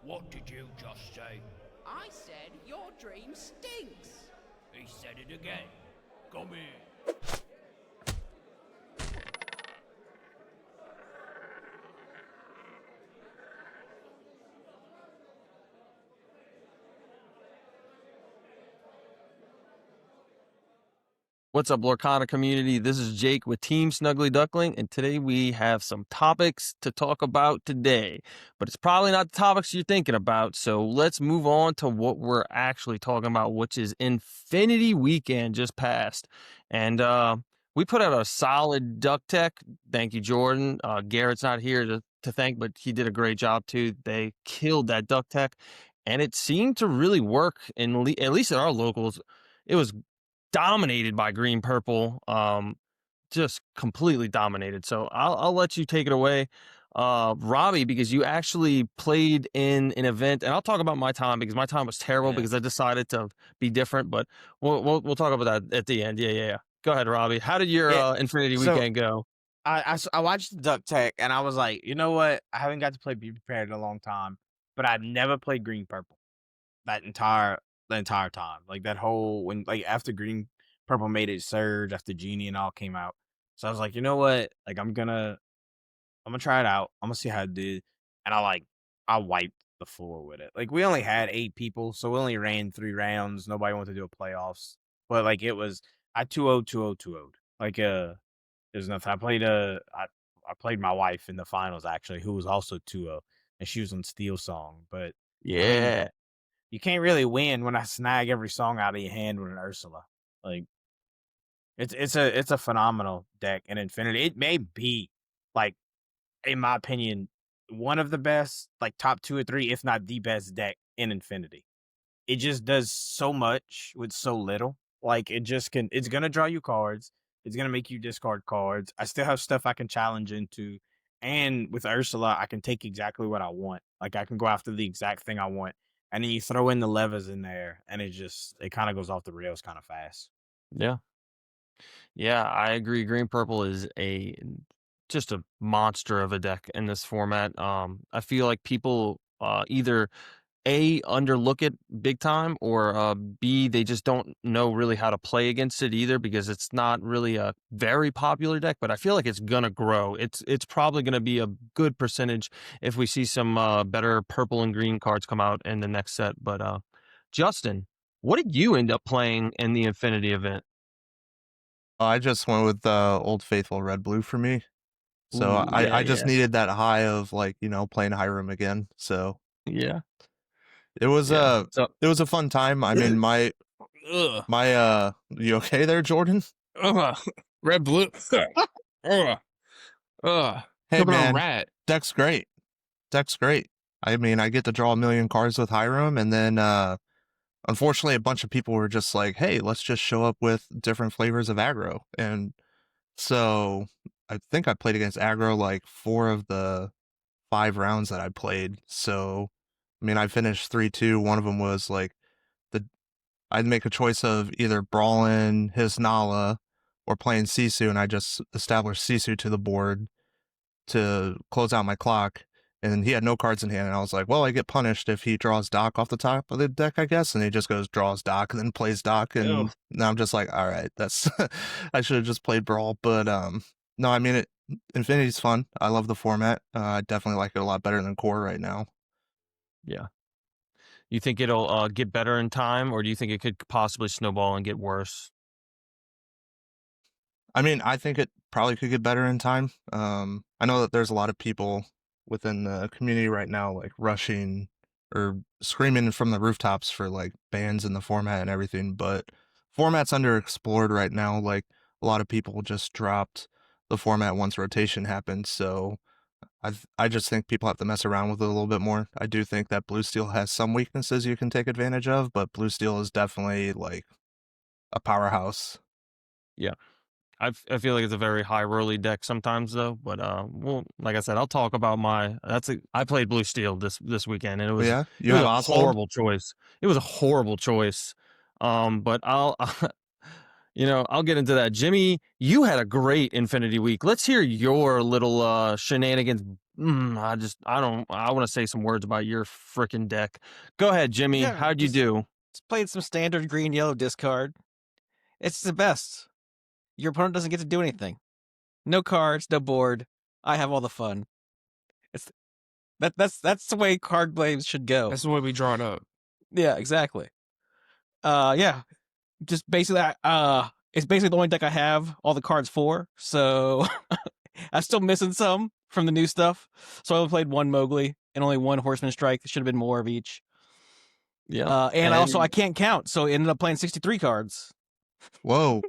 What did you just say? I said your dream stinks. He said it again. Come here. What's up, Lorcana community? This is Jake with Team Snuggly Duckling, and today we have some topics to talk about today. But it's probably not the topics you're thinking about, so let's move on to what we're actually talking about, which is Infinity Weekend just passed. And we put out a solid duck tech. Thank you, Jordan. Garrett's not here to thank, but he did a great job too. They killed that duck tech, and it seemed to really work, at least in our locals. It was dominated by green purple, just completely dominated. So I'll let you take it away, Robbie, because you actually played in an event, and I'll talk about my time because my time was terrible because I decided to be different. But we'll talk about that at the end. Yeah. Go ahead, Robbie. How did your Infinity Weekend go? I watched the Duck Tech and I was like, you know what? I haven't got to play Be Prepared in a long time, but I've never played Green Purple the entire time. Like that whole after Green Purple made its surge after Genie and all came out. So I was like, you know what? Like I'm gonna try it out. I'm gonna see how it did. And I wiped the floor with it. Like we only had 8 people, so we only ran 3 rounds. Nobody wanted to do a playoffs. But like it was I 2-0, 2-0, 2-0. Like there's nothing. I played my wife in the finals actually, who was also 2-0, and she was on Steel Song. But Yeah. I mean, you can't really win when I snag every song out of your hand with an Ursula. Like it's a phenomenal deck in Infinity. It may be, like, in my opinion, one of the best, like top 2 or 3, if not the best deck in Infinity. It just does so much with so little. Like it's gonna draw you cards. It's gonna make you discard cards. I still have stuff I can challenge into. And with Ursula, I can take exactly what I want. Like I can go after the exact thing I want. And then you throw in the levers in there, and it kind of goes off the rails kind of fast. Yeah, I agree. Green purple is just a monster of a deck in this format. I feel like people either underlook it big time, or B, they just don't know really how to play against it either, because it's not really a very popular deck. But I feel like it's gonna grow. It's probably gonna be a good percentage if we see some better purple and green cards come out in the next set. But Justin, what did you end up playing in the Infinity event? I just went with Old Faithful Red Blue for me. So Ooh, I just yeah. needed that high of playing Hiram again. So Yeah. it was So it was a fun time. I mean my you okay there, Jordan? Red blue. Hey Talking on man, rat. deck's great. I mean, I get to draw a million cards with Hiram, and then unfortunately a bunch of people were just like, hey, let's just show up with different flavors of aggro. And so I think I played against aggro like 4 of the 5 rounds that I played. So, I mean, I finished 3-2. One of them was like I'd make a choice of either brawling his Nala or playing Sisu, and I just established Sisu to the board to close out my clock. And he had no cards in hand, and I was like, well, I get punished if he draws Doc off the top of the deck, I guess. And he just goes, draws Doc, and then plays Doc. And now I'm just like, all right, that's I should have just played Brawl. But no, I mean, Infinity's fun. I love the format. I definitely like it a lot better than Core right now. yeah. You think it'll get better in time, or do you think it could possibly snowball and get worse? I mean, I think it probably could get better in time. I know that there's a lot of people within the community right now, like rushing or screaming from the rooftops for like bans in the format and everything, but format's underexplored right now. Like a lot of people just dropped the format once rotation happened. So I just think people have to mess around with it a little bit more. I do think that Blue Steel has some weaknesses you can take advantage of, but Blue Steel is definitely like a powerhouse. Yeah. I feel like it's a very high rolly deck sometimes though, but well, like I said, I'll talk about I played Blue Steel this weekend, and it was Yeah, it was a horrible choice. It was a horrible choice. But I'll I'll get into that. Jimmy, you had a great Infinity Week. Let's hear your little shenanigans. I want to say some words about your freaking deck. Go ahead, Jimmy. Yeah, How'd you just- do? Just played some standard green yellow discard. It's the best. Your opponent doesn't get to do anything. No cards, no board. I have all the fun. That's the way card games should go. That's the way we draw it up. Yeah, exactly. Yeah. Just basically it's basically the only deck I have all the cards for. So I'm still missing some from the new stuff. So I only played one Mowgli and only one Horseman Strike. There should have been more of each. Yeah. And also I can't count, so I ended up playing 63 cards. Whoa.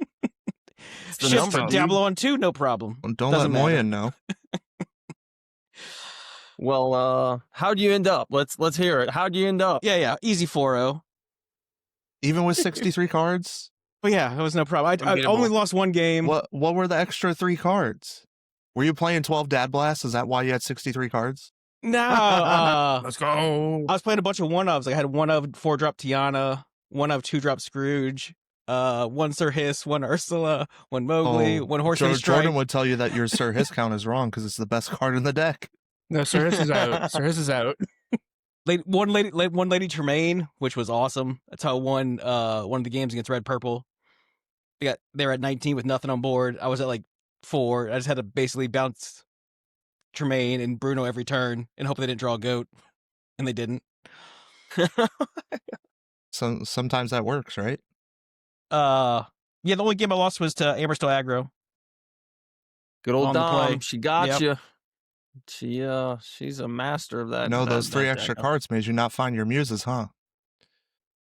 It's the Shit, number, dude. Diablo on 2, no problem. Don't Doesn't let matter. Moyen know. Well, how'd you end up? Let's hear it. How'd you end up? Yeah, easy 4-0. Even with 63 cards? But yeah, it was no problem. I Unbeatable. only lost one game. What were the extra 3 cards? Were you playing 12 Dad Blasts? Is that why you had 63 cards? No, Let's go. I was playing a bunch of 1-ofs. I had 1-of 4-drop Tiana, 1-of 2-drop Scrooge, 1 Sir Hiss, 1 Ursula, 1 Mowgli, 1 Horseman Strike. Jordan would tell you that your Sir Hiss count is wrong because it's the best card in the deck. No, Sir Hiss is out. Sir Hiss is out. One lady Tremaine, which was awesome. That's how I won one of the games against Red Purple. They were at 19 with nothing on board. I was at like 4. I just had to basically bounce Tremaine and Bruno every turn and hope they didn't draw a goat, and they didn't. So sometimes that works, right? Yeah, the only game I lost was to Amberstill Aggro. Good old On the play. Dom. She got Yep. you. She's a master of that. No, that- those 3 that extra deck. cards made you not find your muses, huh?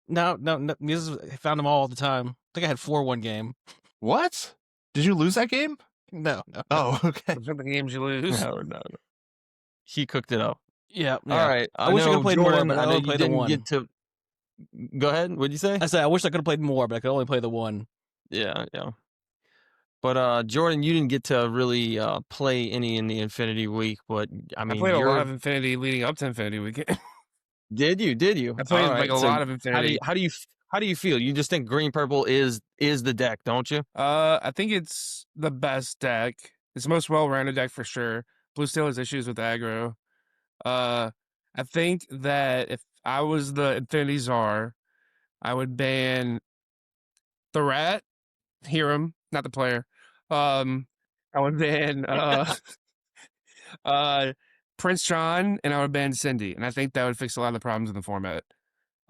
No, I found them all the time. I think I had 4 one game. What? Did you lose that game? No. Oh, okay. Those are the games you lose. No. He cooked it up. Yeah. All right. I wish I know, could've played more, Jordan, but I I know only you played the didn't one. get to. Go ahead. What'd you say? I said I wish I could have played more, but I could only play the one. Yeah. But Jordan, you didn't get to really play any in the Infinity Week, but I I mean, played a lot of Infinity leading up to Infinity Weekend. Did you? I played All like right, a so lot of Infinity. How do you feel? You just think green purple is the deck, don't you? I think it's the best deck. It's the most well-rounded deck for sure. Blue still has issues with aggro. I think that if I was the Infinity Czar, I would ban the rat, Hiram, not the player. I would ban Prince John, and I would ban Cindy, and I think that would fix a lot of the problems in the format.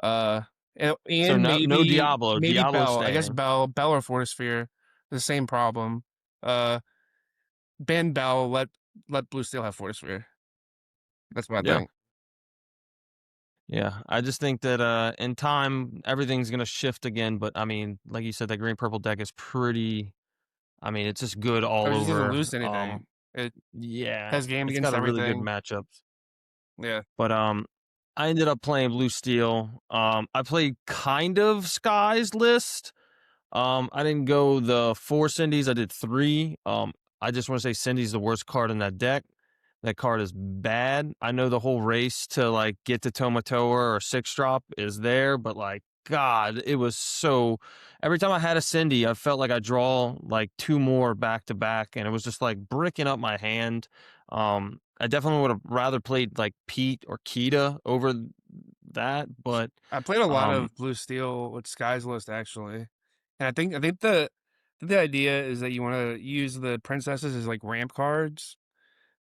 And So maybe no Diablo. maybe Diablo's Bell. I guess staying. Bell or Fortisphere, the same problem. Ban Bell. Let Blue Steel have Fortisphere. That's what I Yeah. think. Yeah, I just think that in time everything's gonna shift again. But I mean, like you said, that green purple deck is pretty. I mean, it's just good all It just over. doesn't lose to anything. It Yeah, has game it's against got a really good everything. matchups. Yeah. But I ended up playing blue steel. I played kind of Sky's list. I didn't go the 4 Cindy's. I did 3. I just want to say Cindy's the worst card in that deck. That card is bad. I know the whole race to like get to Tomatoa or 6-drop is there, but like God, it was so. Every time I had a Cindy, I felt like I draw like 2 more back to back, and it was just like bricking up my hand. I definitely would have rather played like Pete or Kita over that, but I played a lot Um, of Blue Steel with Sky's list actually, and I think the idea is that you want to use the princesses as like ramp cards,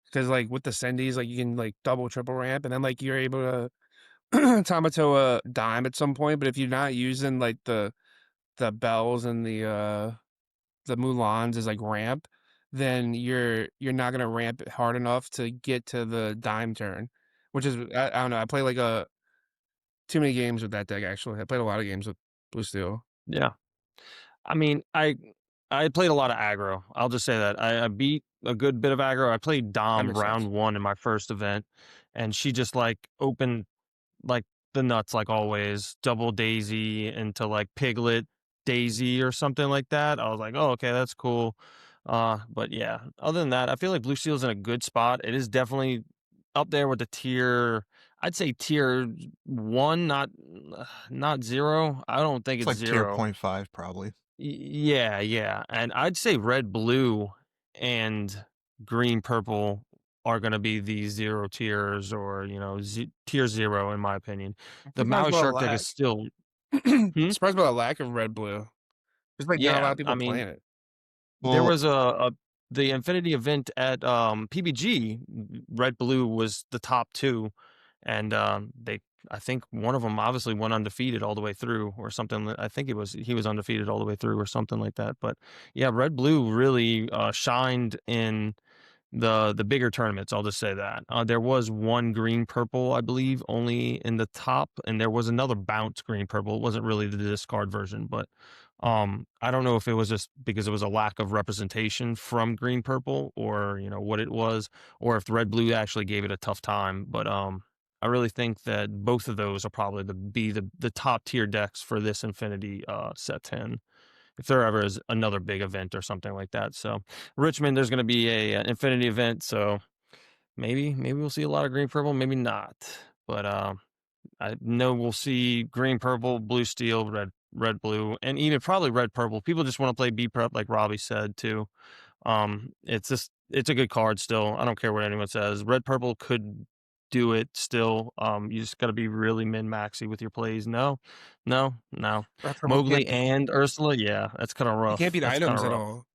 because like with the Cindy's, like you can like double triple ramp, and then like you're able to Tamatoa dime at some point. But if you're not using like the bells and the Mulans as like ramp, then you're not gonna ramp it hard enough to get to the dime turn, which is I don't know. I play like too many games with that deck actually. I played a lot of games with Blue Steel. yeah. I mean, I played a lot of aggro. I'll just say that I beat a good bit of aggro. I played Dom makes round sense. 1 in my first event, and she just like opened like the nuts like always, double Daisy into like Piglet Daisy or something like that. I was like, oh, okay, that's cool. But yeah, other than that, I feel like Blue Steel's in a good spot. It is definitely up there with the tier. I'd say tier 1, not 0. I don't think It's it's like 0. tier 0.5 probably. Yeah, and I'd say red, blue, and green, purple are going to be the zero tiers, or tier 0 in my opinion. The Surprised Maui by the Shark deck lack. is still. Hmm? Surprised by the lack of red blue. There's like not a lot Yeah, of I people mean, playing it. there Well, was the Infinity event at PBG. Red blue was the top two, and I think one of them obviously went undefeated all the way through, or something. I think he was undefeated all the way through, or something like that. But yeah, red blue really shined in the bigger tournaments. I'll just say that there was one green purple, I believe, only in the top, and there was another bounce green purple. It wasn't really the discard version, but I don't know if it was just because it was a lack of representation from green purple, or what it was, or if the red blue actually gave it a tough time. But I really think that both of those are probably the top tier decks for this Infinity set 10, if there ever is another big event or something like that. So Richmond, there's going to be an Infinity event, so maybe we'll see a lot of green purple, maybe not. But I know we'll see green purple, blue steel, red blue, and even probably red purple. People just want to play B prep, like Robbie said too. It's a good card still. I don't care what anyone says. Red purple could do it still. You just got to be really min maxy with your plays. No. Red purple Mowgli can't and Ursula, yeah, that's kind of you rough. can't beat That's kind items of at rough. all.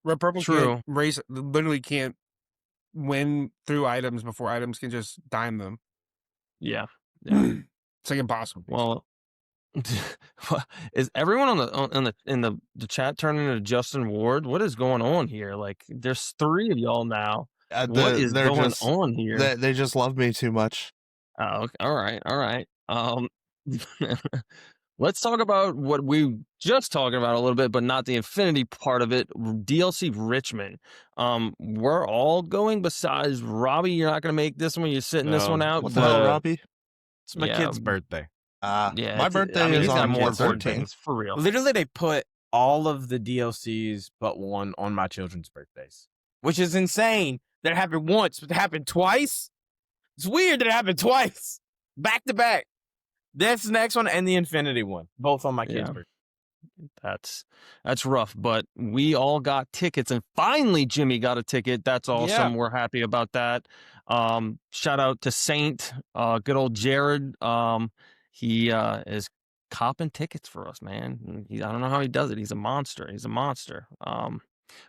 Red purple can't True. race. Literally can't win through items before items can just dime them. Yeah. It's like impossible. Well, is everyone in the chat turning into Justin Ward? What is going on here? Like, there's 3 of y'all now. What is they're going just on here? they just love me too much. Oh, okay. All right. Let's talk about what we just talking about a little bit, but not the Infinity part of it. DLC Richmond. We're all going. Besides Robbie, you're not going to make this one. You're sitting this one No. out. What the hell, but Robbie? It's my yeah, kid's birthday. yeah. My I birthday mean, is he's got on more important 13. things for real. Literally, they put all of the DLCs but one on my children's birthdays, which is insane. That happened once, but it happened twice. It's weird that it happened twice, back to back. That's the next one and the Infinity one, both on my kid's Yeah. birthday. That's rough, but we all got tickets, and finally Jimmy got a ticket. That's awesome. Yeah. We're happy about that. Shout out to Saint, good old Jared. He is copping tickets for us, man. I don't know how he does it. He's a monster.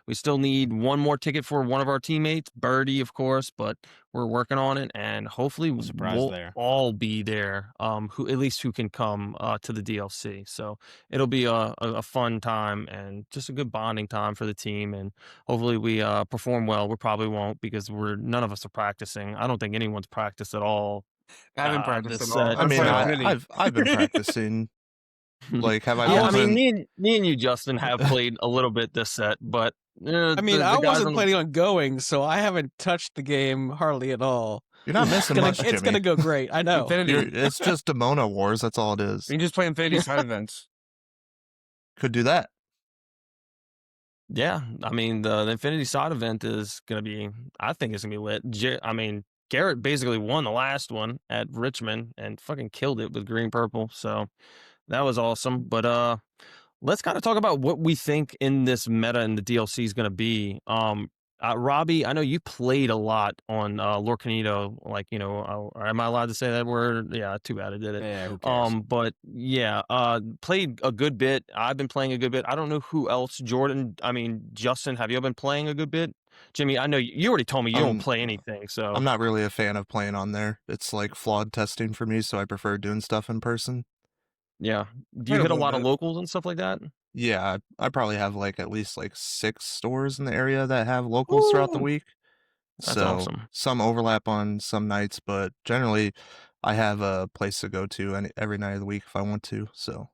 We still need one more ticket for one of our teammates, Birdie, of course, but we're working on it, and hopefully surprise we'll there. all be there. Who can come to the DLC. So it'll be a fun time and just a good bonding time for the team, and hopefully we perform well. We probably won't, because none of us are practicing. I don't think anyone's practiced at all. I haven't practiced This at all. set. I mean, playing Infinity. I've been practicing. Like, have I? Yeah, I wasn't- mean, me and you, Justin, have played a little bit this set, but I mean, the I guys wasn't on the- planning on going, so I haven't touched the game hardly at all. You're not missing much, It's Jimmy. gonna go great. I know. Infinity. It's just Demona Wars. That's all it is. You can just play Infinity side events. Could do that. Yeah, I mean, the Infinity Side event is going to be, I think it's going to be lit. I mean, Garrett basically won the last one at Richmond and fucking killed it with green purple. So that was awesome. But let's kind of talk about what we think in this meta and the DLC is going to be. Robbie, I know you played a lot on Lorcanito. Like, am I allowed to say that word? Yeah, too bad I did it. Yeah, who cares? But yeah, played a good bit. I've been playing a good bit. I don't know who else. Justin, have you been playing a good bit? Jimmy, I know you already told me you don't play anything. So I'm not really a fan of playing on there. It's like flawed testing for me, so I prefer doing stuff in person. yeah. Do Played you a hit a little lot of bit. locals and stuff like that? Yeah, I probably have like at least like 6 stores in the area that have locals throughout the Ooh. week. That's So awesome. some overlap on some nights, but generally I have a place to go to every night of the week if I want to. So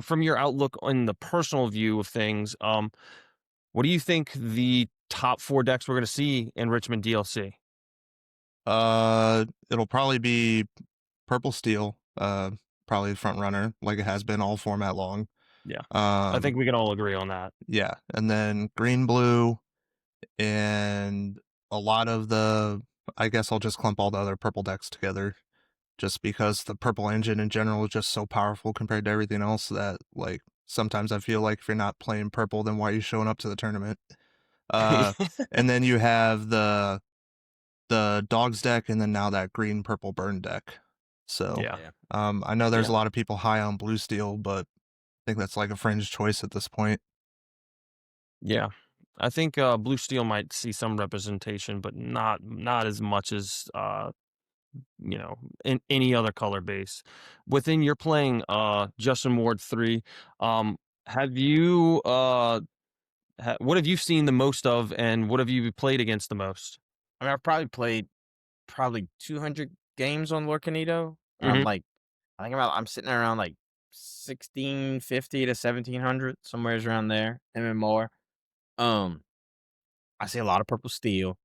from your outlook on the personal view of things, what do you think the top 4 decks we're going to see in Richmond DLC? It'll probably be Purple Steel, probably the front runner, like it has been all format long. Yeah. I think we can all agree on that. Yeah, and then green, blue, and a lot of I guess I'll just clump all the other purple decks together, just because the purple engine in general is just so powerful compared to everything else that, like, sometimes I feel like if you're not playing purple, then why are you showing up to the tournament? And then you have the dogs deck, and then now that green purple burn deck. So Yeah. I know there's Yeah. a lot of people high on blue steel, but I think that's like a fringe choice at this point. Yeah. I think blue steel might see some representation, but not as much as in any other color base. Within your playing Justin Ward 3, have you what have you seen the most of, and what have you played against the most? I mean, I've probably played 200 games on Lorcanito. Mhm. I'm sitting around like 1650 to 1700, somewhere around there, and more. I see a lot of purple steel.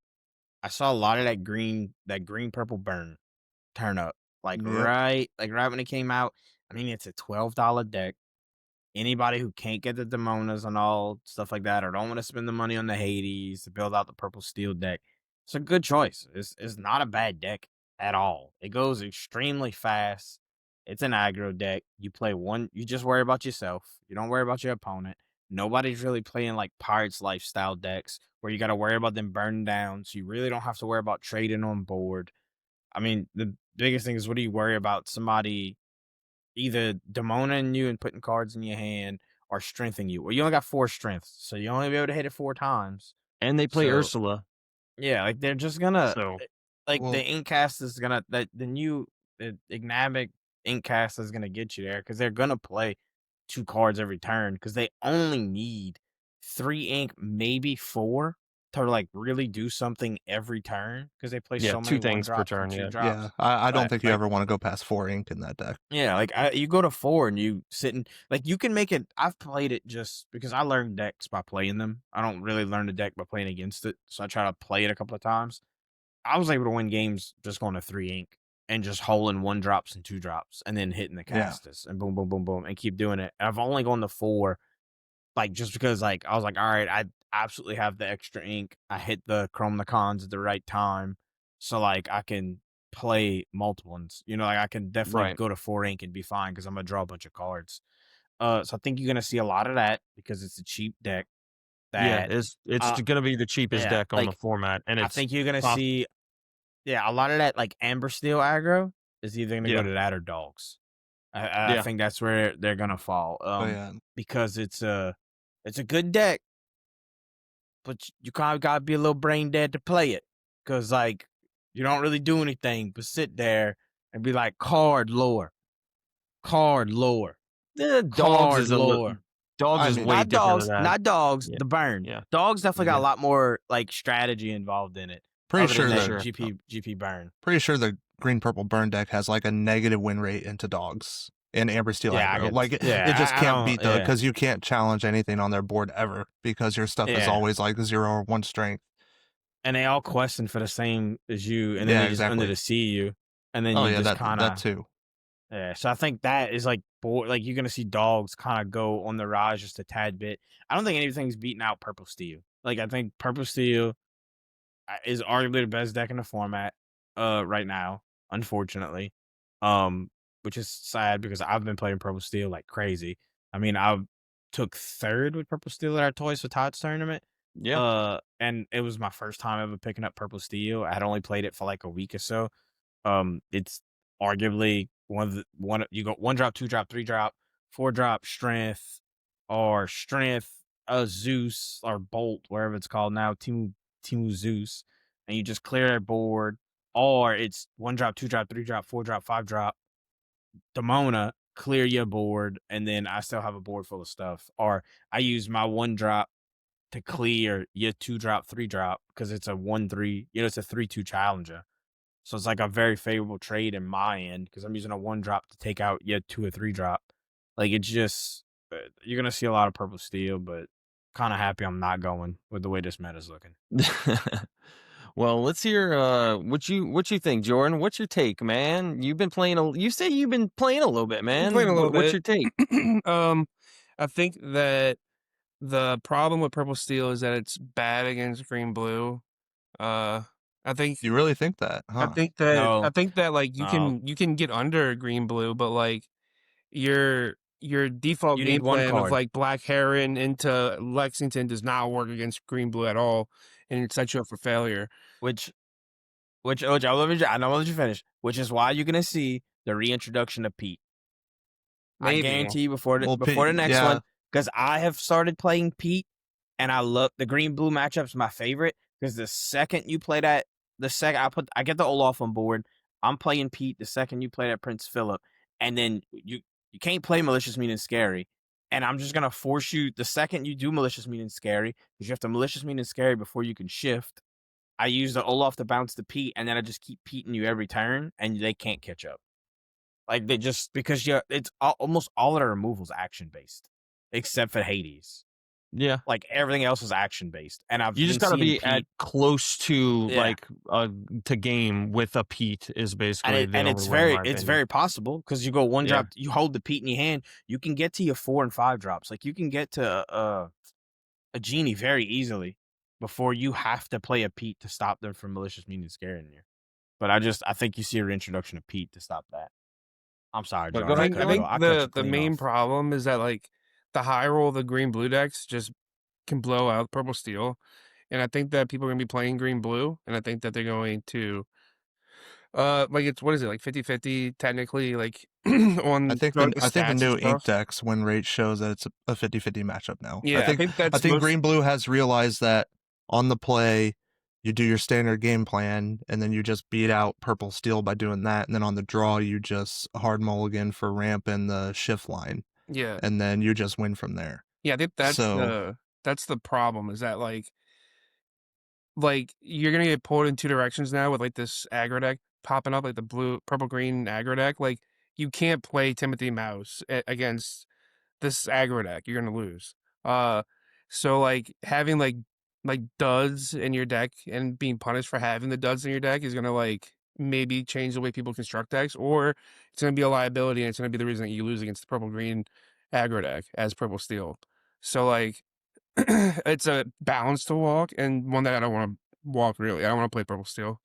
I saw a lot of that green purple burn turn up. Yep. Right when it came out. I mean, it's a $12 deck. Anybody who can't get the Demonas and all stuff like that, or don't want to spend the money on the Hades to build out the purple steel deck, it's a good choice. It's not a bad deck at all. It goes extremely fast. It's an aggro deck. You play one, you just worry about yourself. You don't worry about your opponent. Nobody's really playing like Pirates lifestyle decks where you got to worry about them burning down. So you really don't have to worry about trading on board. I mean, the biggest thing is, what do you worry about? Somebody either demoning you and putting cards in your hand, or strengthening you. Well, you only got 4 strengths, so you only be able to hit it 4 times. And they play So Ursula. yeah, like they're just gonna So like Well- the Inkcast is gonna the Ignabic Inkcast is gonna get you there because they're gonna play 2 cards every turn because they only need 3 ink, maybe 4 to like really do something every turn because they play Yeah, so 2 many things per 1-drops and turn, 2 yeah. drops. Yeah, I don't But, think you like- ever want to go past 4 ink in that deck. Yeah, like you go to 4 and you sit in, like you can make it. I've played it just because I learned decks by playing them. I don't really learn the deck by playing against it, so I try to play it a couple of times. I was able to win games just going to 3 ink and just holding 1-drops and 2-drops and then hitting the Yeah. castus and boom, boom, boom, boom, and keep doing it. And I've only gone to 4, like just because like I was like, all right, I absolutely have the extra ink. I hit the Chromnicons at the right time, so like I can play multiple ones. Like I can definitely Right. go to 4 ink and be fine because I'm gonna draw a bunch of cards. So I think you're gonna see a lot of that because it's a cheap deck. Yeah, That it's gonna be the cheapest yeah, deck on the like, format, and I it's think you're gonna pop- see, a lot of that like Amber Steel aggro is either gonna Yeah. go to that or dogs. I Yeah. think that's where they're gonna fall. Oh yeah. Because it's a good deck, but you kind of gotta be a little brain dead to play it. Cause like you don't really do anything but sit there and be like card lore. dogs Card is a lore. dogs I is mean- way Not different dogs, than that. not dogs. Yeah. The burn. Yeah. Dogs definitely got Yeah. a lot more like strategy involved in it. Pretty other sure than that that GP burn. pretty sure the green purple burn deck has like a negative win rate into dogs and amber steel Yeah, I aggro. get- Like it yeah, just I can't don't- beat yeah. because you can't challenge anything on their board ever because your stuff is Yeah. always like 0 or 1 strength. And they all question for the same as you, and then Yeah, they just under exactly. to see you, and then Oh you yeah, just that kind of that too. yeah. So I think that is like like you're gonna see dogs kind of go on the rise just a tad bit. I don't think anything's beating out purple steel. Like I think purple steel is arguably the best deck in the format right now, unfortunately. Which is sad because I've been playing purple steel like crazy. I mean, I took 3rd with purple steel at our Toys for Tots tournament. Yeah. And it was my first time ever picking up purple steel. I had only played it for like a week or so. It's arguably you go 1-drop, 2-drop, 3-drop, 4-drop strength, or strength, Zeus or Bolt, wherever it's called now, Timu Zeus, and you just clear their board, or it's 1-drop, 2-drop, 3-drop, 4-drop, 5-drop, Demona, clear your board, and then I still have a board full of stuff. Or I use my 1-drop to clear your 2-drop, 3-drop because it's a 1-3, it's a 3-2 challenger. So it's like a very favorable trade in my end because I'm using a 1-drop to take out your 2 or 3-drop. Like it's just you're gonna see a lot of purple steel, but kind of happy I'm not going with the way this meta's looking. Well, let's hear what you think, Jordan. What's your take, man? You've been playing you say you've been playing a little bit, man. playing a little What's bit. your take? I think that the problem with purple steel is that it's bad against green blue. I think You really think that, huh? I think that No. I think that like you No. can get under green blue, but like you're your default You game need one plan of card. like Black Heron into Lexington does not work against green blue at all, and it sets you up for failure. Which OJ, I know I'll let you finish. Which is why you're gonna see the reintroduction of Pete. I Maybe. guarantee you before the Pete, next yeah. one, because I have started playing Pete, and I love the green blue matchup's my favorite. Because the second you play that, I get the Olaf on board. I'm playing Pete. The second you play that Prince Philip, and then you can't play malicious, mean, and scary. And I'm just gonna force you the second you do malicious, mean, and scary, because you have to malicious, mean, and scary before you can shift. I use the Olaf to bounce the Pete, and then I just keep Peteing you every turn, and they can't catch up. Like they just because it's almost all of their removals action based, except for Hades. Yeah. Like everything else is action based, and I've You just been got to seeing be Pete, at close to Yeah. like to game with a Pete is basically the only it's way, in my it's opinion. very possible because you go one Yeah. drop, you hold the Pete in your hand, you can get to your 4 and 5 drops. Like you can get to a genie very easily before you have to play a Pete to stop them from malicious, mean, and scaring you. But I think you see a reintroduction of Pete to stop that. I'm sorry, But Jar. go I ahead, think, I Kevin. think I cut you the clean main off. problem is that like the high roll of the green blue decks just can blow out purple steel, and I think that people are gonna be playing green blue, and I think that they're going to like it's what is it like 50-50 technically like on I think the the stats and new ink stuff. decks win rate shows that it's a 50-50 matchup now. Yeah, I think that's I think green blue has realized that on the play you do your standard game plan and then you just beat out purple steel by doing that, and then on the draw you just hard mulligan for ramp and the shift line, yeah. and then you just win from there. Yeah, I think So that's the problem is that like you're gonna get pulled in two directions now with like this aggro deck popping up like the blue purple green aggro deck. Like you can't play Timothy Mouse against this aggro deck. You're gonna lose. So like having like duds in your deck and being punished for having the duds in your deck is gonna like maybe change the way people construct decks, or it's gonna be a liability and it's gonna be the reason that you lose against the purple green aggro deck as purple steel. So like it's a balance to walk and one that I don't want to walk really. I don't want to play purple steel.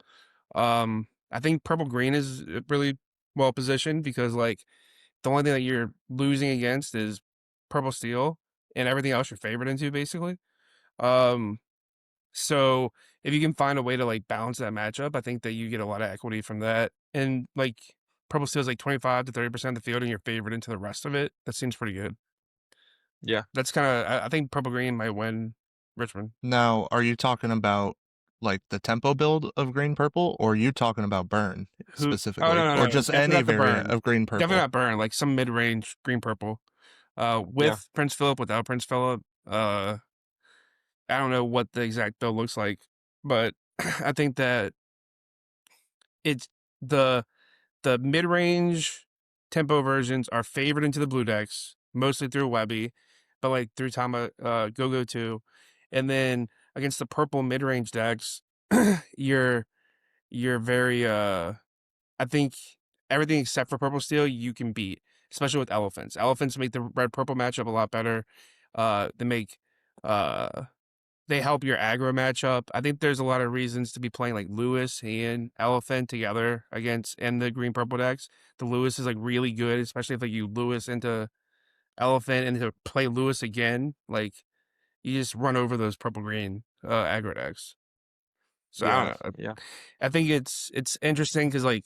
I think purple green is really well positioned because like the only thing that you're losing against is purple steel and everything else you're favored into basically. Um, so if you can find a way to like balance that matchup, I think that you get a lot of equity from that. And like purple steel is like 25 to 30% of the field and you're favored into the rest of it. That seems pretty good. Yeah. That's kind of I think purple green might win Richmond. now, are you talking about like the tempo build of green purple, or are you talking about burn specifically, Oh no, or just definitely any not the variant burn. of green purple? Definitely not burn. Like some mid range green purple. With Prince Philip, without Prince Philip. I don't know what the exact build looks like, but I think that it's the mid range tempo versions are favored into the blue decks mostly through Webby, but like through Tama Go too, and then against the purple mid range decks, you're very I think everything except for purple steel you can beat, especially with elephants. Elephants make the red purple matchup a lot better. They make uh they help your aggro matchup. I think there's a lot of reasons to be playing like Lewis and Elephant together against in the green purple decks. The Lewis is like really good, especially if like you Lewis into Elephant and to play Lewis again, like you just run over those purple green aggro decks. So I don't know. Yeah. I think it's interesting because like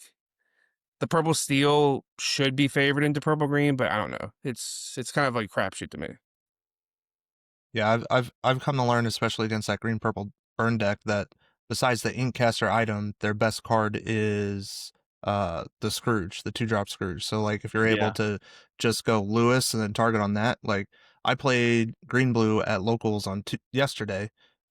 the purple steel should be favored into purple green, but I don't know. It's kind of like crapshoot to me. Yeah, I've come to learn, especially against that green purple burn deck, that besides the Inkcaster item, their best card is the Scrooge, the 2-drop Scrooge. So like if you're able to just go Lewis and then target on that, like I played green blue at locals on yesterday,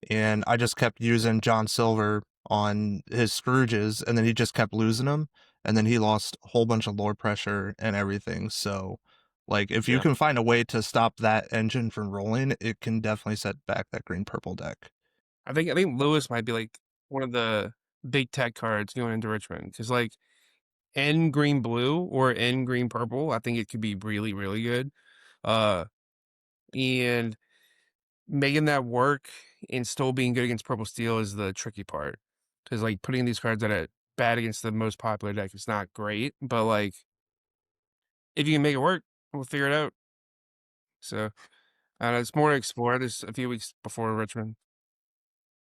and I just kept using John Silver on his Scrooges, and then he just kept losing them, and then he lost a whole bunch of lore pressure and everything. So like, if you Yeah. can find a way to stop that engine from rolling, it can definitely set back that green purple deck. I think Lewis might be like one of the big tech cards going into Richmond because like in green blue or in green purple, I think it could be really really good. Uh, and making that work and still being good against purple steel is the tricky part because like putting these cards that are bad against the most popular deck is not great, but like if you can make it work, we'll figure it out. So it's more to explore. This a few weeks before Richmond.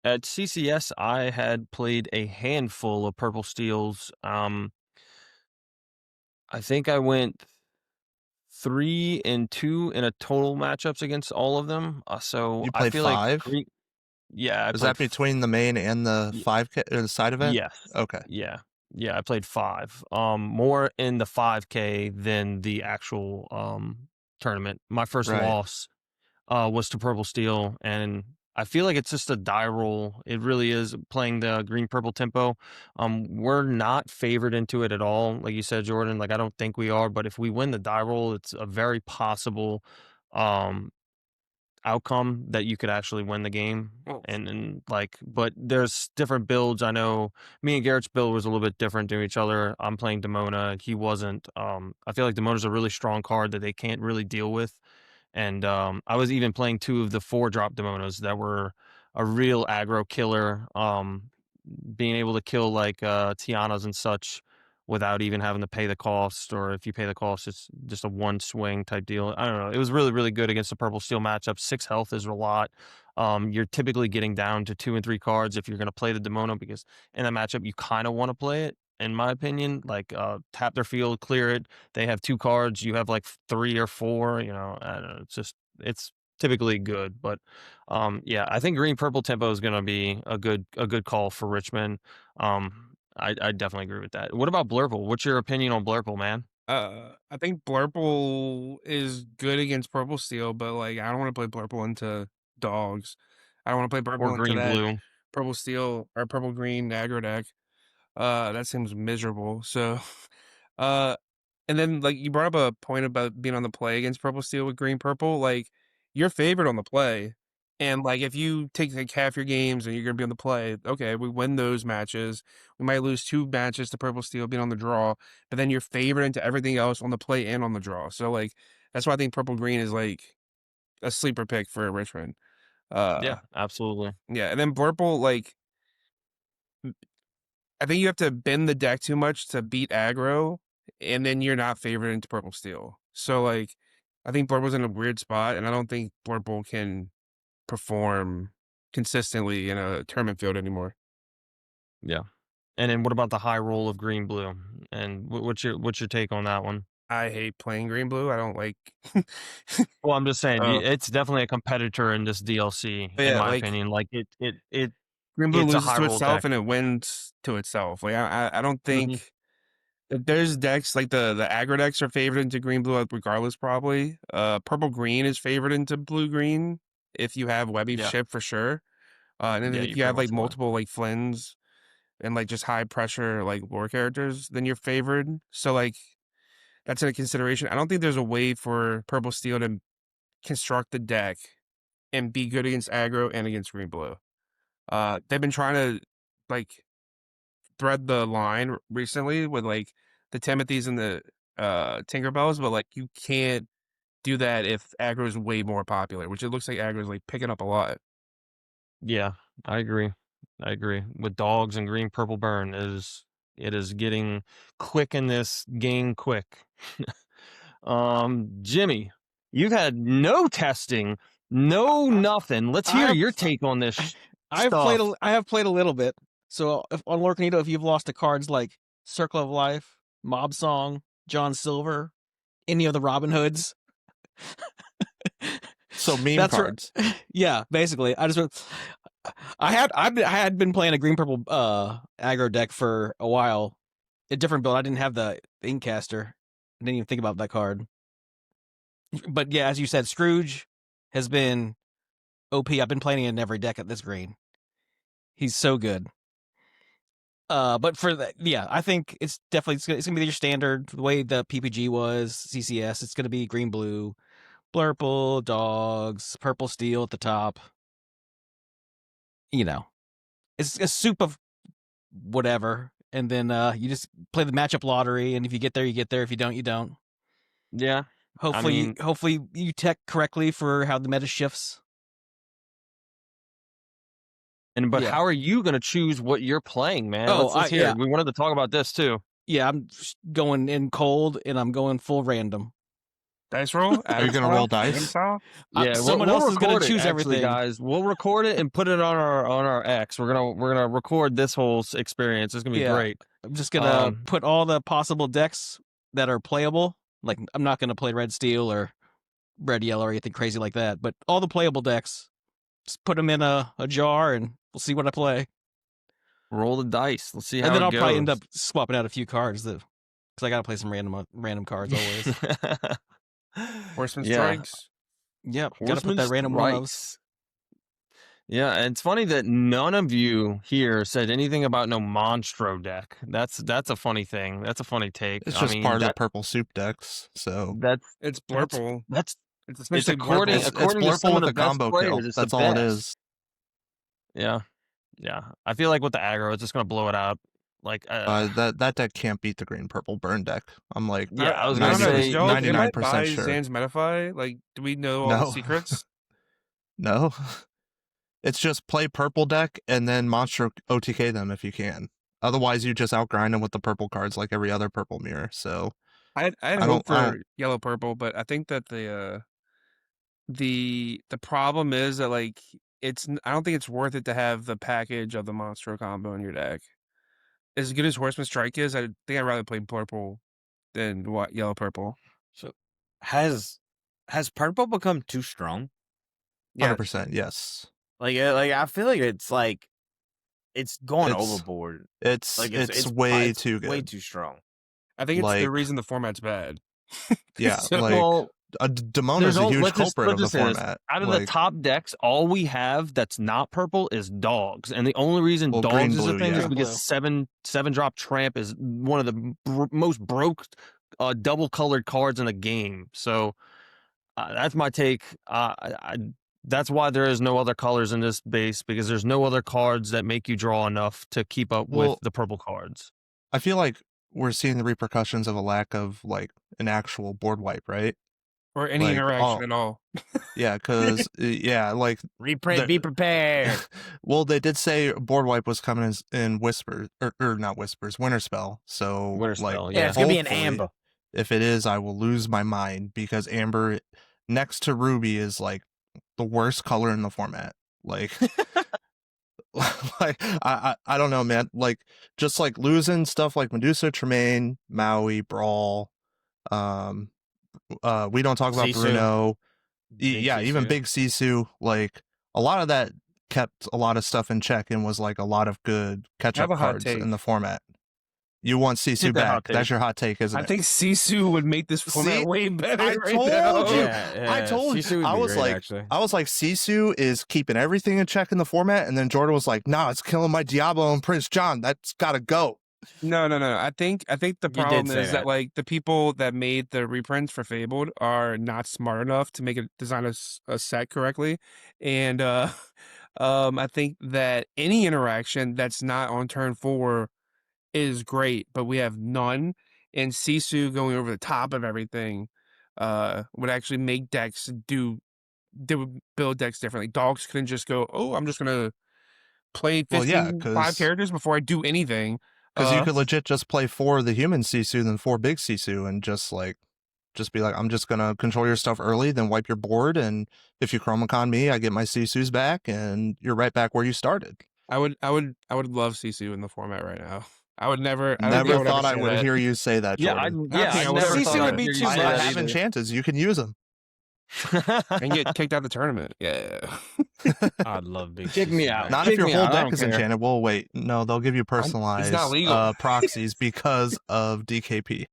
At CCS, I had played a handful of Purple Steels. I think I went 3-2 in a total matchups against all of them. So You I played feel like 5? yeah, I Is played that between the main and the y- 5K or the side event? yes, Okay. yeah, I played 5. More in the 5K than the actual tournament. My first Right. loss was to Purple Steel, and I feel like it's just a die roll. It really is playing the green purple tempo. We're not favored into it at all, like you said, Jordan. Like I don't think we are, but if we win the die roll, it's a very possible um outcome that you could actually win the game. Oh, And like, but there's different builds. I know me and Garrett's build was a little bit different to each other. I'm playing Demona. He wasn't. I feel like Demona's a really strong card that they can't really deal with. And I was even playing 2 of the 4-drop Demonas that were a real aggro killer. Being able to kill like Tianas and such without even having to pay the cost, or if you pay the cost, it's just a one swing type deal. I don't know. It was really, really good against the Purple Steel matchup. 6 health is a lot. You're typically getting down to 2 and 3 cards if you're going to play the Demono, because in that matchup, you kind of want to play it. In my opinion, like tap their field, clear it. They have 2 cards. You have like 3 or 4. You know, I don't know. It's typically good, but yeah, I think green purple tempo is going to be a good call for Richmond. I definitely agree with that. What about Blurple? What's your opinion on Blurple, man? I think Blurple is good against Purple Steel, but like I don't want to play Blurple into dogs. I don't want to play Or Blurple into green that blue? Purple Steel or Purple Green aggro deck. That seems miserable. So, uh, and then like you brought up a point about being on the play against Purple Steel with Green Purple. Like you're favored on the play, and like if you take like half your games and you're gonna be on the play, okay, we win those matches. We might lose 2 matches to Purple Steel being on the draw, but then you're favored into everything else on the play and on the draw. So like that's why I think Purple Green is like a sleeper pick for Richmond. Yeah, absolutely. Yeah, and then Purple like I think you have to bend the deck too much to beat aggro, and then you're not favored into Purple Steel. So like, I think Blurple's in a weird spot, and I don't think Blurple can perform consistently in a tournament field anymore. Yeah. And then what about the high roll of green blue? And what's your take on that one? I hate playing green blue. I don't like. Well, I'm just saying uh, it's definitely a competitor in this DLC, but in yeah, my like opinion. Like green blue it's a loses high to roll itself deck. and it wins to itself. Like I don't Hmm. think there's decks like the aggro decks are favored into green blue regardless. Probably purple green is favored into blue green if you have Webby Yeah, ship for sure. And then yeah, if you you pretty have like much want. multiple like Flins and like just high pressure like war characters, then you're favored. So like that's a consideration. I don't think there's a way for Purple Steel to construct the deck and be good against aggro and against green blue. They've been trying to like thread the line recently with like the Timothys and the Tinkerbells, but like you can't do that if aggro is way more popular, which it looks like aggro is like picking up a lot. Yeah, I agree. I agree. With dogs and green purple burn it is getting quick in this game quick. Jimmy, you've had no testing, no nothing. Let's I hear have your take on this played stuff. I have played a little bit. So if, on Lorcanito, if you've lost to cards like Circle of Life, Mob Song, John Silver, any of the Robin Hoods, So meme that's right. cards. Yeah, basically. I had been playing a green purple aggro deck for a while. A different build. I didn't have the Inkcaster. I didn't even think about that card. But yeah, as you said, Scrooge has been OP. I've been playing in every deck at this green. He's so good. But for that, yeah, I think it's definitely it's gonna be your standard the way the PPG was CCS. It's gonna be green, blue, blurple, dogs, purple steel at the top. You know, it's a soup of whatever, and then you just play the matchup lottery, and if you get there, you get there. If you don't, you don't. Yeah. I mean, Hopefully you tech correctly for how the meta shifts. but Yeah. how are you going to choose what you're playing, man? Oh, Let's hear yeah, it. We wanted to talk about this too. yeah. I'm just going in cold, and I'm going full random. Dice roll. Are you gonna roll dice? Yeah, someone else is gonna record it, choose actually, everything. guys. We'll record it and put it on our X. We're gonna record this whole experience. It's gonna be Yeah. great. I'm just gonna Um, put all the possible decks that are playable. Like I'm not gonna play red steel or red yellow or anything crazy like that, but all the playable decks, just put them in a jar and we'll see what I play. Roll the dice. Let's see how And then it I'll goes. probably end up swapping out a few cards because I gotta play some random cards always. Horseman Yeah. strikes. Yep, gotta put Horseman that random one of. strikes. Yeah, and it's funny that none of you here said anything about no Monstro deck. That's a funny thing. That's a funny take. It's I just mean, part of the purple soup decks. So that's It's that's blurple. that's It's it's essentially according blurple. it's according to some blurple of with the a best combo players. kill. It's That's the all it best. is. Yeah, yeah. I feel like with the aggro, it's just gonna blow it out. Like, That deck can't beat the green purple burn deck. I'm like yeah, I was I gonna don't know. say Did y'all, did anybody 99% buy sure. Zan's Metafy? Like, do we know all the No. secrets? No. It's just play purple deck and then monster OTK them if you can. Otherwise, you just outgrind them with the purple cards like every other purple mirror. So I had I hope don't- I for yellow purple, but I think that the problem is that like I don't think it's worth it to have the package of the monster combo in your deck. As good as Horseman Strike is, I think I'd rather play purple than yellow purple. So has purple become too strong? Yeah, 100%, yes. Like I feel like it's going It's- overboard. It's Like it's way it's too good. way too strong. I think it's the like- reason the format's bad. Yeah, So- like well, Demona there's is a only- huge let's just- culprit let's of the just say this. format. Out of like, the top decks, all we have that's not purple is dogs, and the only reason Well, dogs green, is a blue, thing is yeah. because seven drop tramp is one of the most broke double colored cards in the game. So that's my take. That's why there is no other colors in this base, because there's no other cards that make you draw enough to keep up Well- with the purple cards. I feel like we're seeing the repercussions of a lack of like an actual board wipe, right? or any Like, interaction at all. Yeah, because yeah, like Reprint, The- be prepared. well, they did say board wipe was coming in Whispers or not Whispers, Winter Spell. So Winter like, Spell, Yeah, it's gonna be an hopefully, amber. If it is, I will lose my mind because amber next to ruby is like the worst color in the format. Like, like I don't know, man. Like just like losing stuff like Medusa, Tremaine, Maui, Brawl. We don't talk about Sisu. Bruno. Big Yeah, even Sisu. Big Sisu. Like a lot of that kept a lot of stuff in check and was like a lot of good catch I have up a hot cards take. in the format. You want Sisu Hit that hot back. take. That's your hot take, isn't I it? think Sisu would make this format See? way better. I right told now. you. Yeah, I told you. Sisu would I be was great, like- actually. I was like, Sisu is keeping everything in check in the format, and then Jordan was like, "Nah, it's killing my Diablo and Prince John. That's gotta go." No. I think the did problem say is that. like the people that made the reprints for Fabled are not smart enough to make it design a set correctly, and I think that any interaction that's not on turn 4 is great, but we have none. And Sisu going over the top of everything would actually make decks they would build decks differently. Dogs couldn't just go, oh, I'm just gonna play 15 Well, yeah, 5 'cause- characters before I do anything. Because you could legit just play 4 of the human Sisu, then 4 big Sisu, and just be like, I'm just gonna control your stuff early, then wipe your board, and if you Chromacon me, I get my Sisus back, and you're right back where you started. I would love Sisu in the format right now. I would never. I don't think Never thought I say would that. hear you say that, Yeah, Jordan. I think I would never never thought Sisu I'd would be hear you too say I much. that have either. enchanters. You can use them. And get kicked out of the tournament. Yeah. I'd love big. Kick me Sisu out. back. Not Kick if your me whole out, I deck don't is care. enchanted. Well, wait, no, they'll give you personalized legal. proxies because of DKP.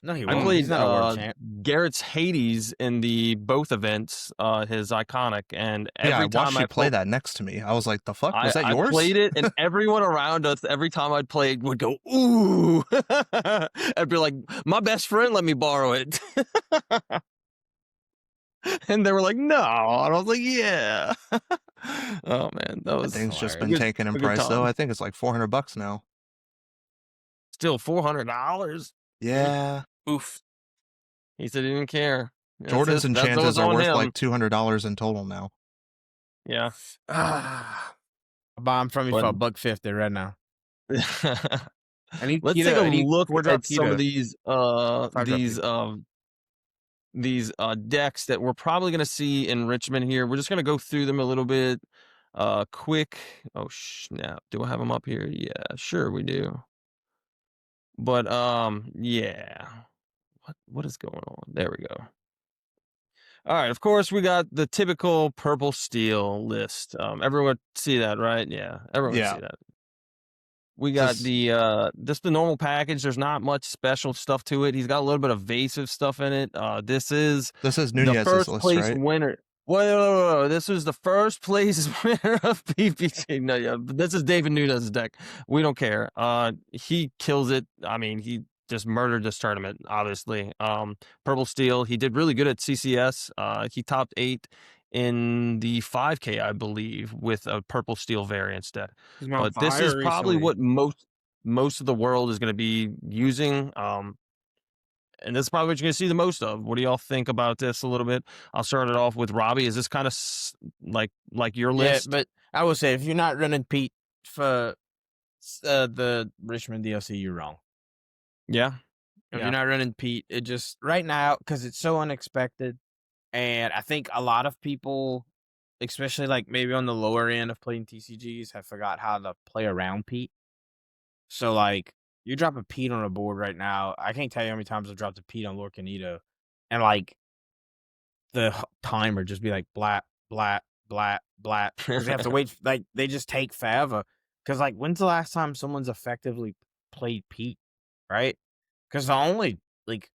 No, he I won't. played He's not a world champ. Garrett's Hades in the both events, his iconic, and every Yeah, I time watched I you play that next to me. I was like, the fuck? Was that I yours? played it, and everyone around us, every time I'd play it, would go, ooh. I'd be like, my best friend let me borrow it. And they were like, no. And I was like, yeah. Oh, man. That That was thing's just hilarious. been Good- taken in good price, though. time. I think it's like $400 now. Still $400. Yeah. Oof. He said he didn't care. That's Jordan's it. That enchanters was are on worth him. like $200 in total now. Yeah. Ah. I'll buy him from you But- for $150 right now. I need Let's keto. take I a need look 4-drop at some of keto. these 5-drop these keto. these decks that we're probably going to see in Richmond here. We're just going to go through them a little bit quick. Oh, snap. Do I have them up here? Yeah, sure we do. But yeah. What is going on? There we go. All right, of course we got the typical purple steel list. Everyone see that, right? Yeah, everyone Yeah. see that. We got Just- the normal package. There's not much special stuff to it. He's got a little bit of evasive stuff in it. This is the Nunez's first list, place right? winner. Whoa. This was the first place winner of PPC. No, yeah, but this is David Nunez's deck. We don't care. He kills it. I mean, he just murdered this tournament, obviously. Purple Steel, he did really good at CCS. He topped 8 in the 5K, I believe, with a Purple Steel variance deck. He's been on But this is fire probably recently. what most of the world is going to be using. And this is probably what you're going to see the most of. What do y'all think about this a little bit? I'll start it off with Robbie. Is this kind of like your list? Yeah, but I would say if you're not running Pete for the Richmond DLC, you're wrong. Yeah. If Yeah. you're not running Pete, it just right now because it's so unexpected, and I think a lot of people, especially like maybe on the lower end of playing TCGs, have forgot how to play around Pete. So like you drop a Pete on a board right now. I can't tell you how many times I've dropped a Pete on Lord Canito, and like the timer just be like blat blat blat blat because they have to wait. Like they just take forever. Because like when's the last time someone's effectively played Pete, right? Because the only like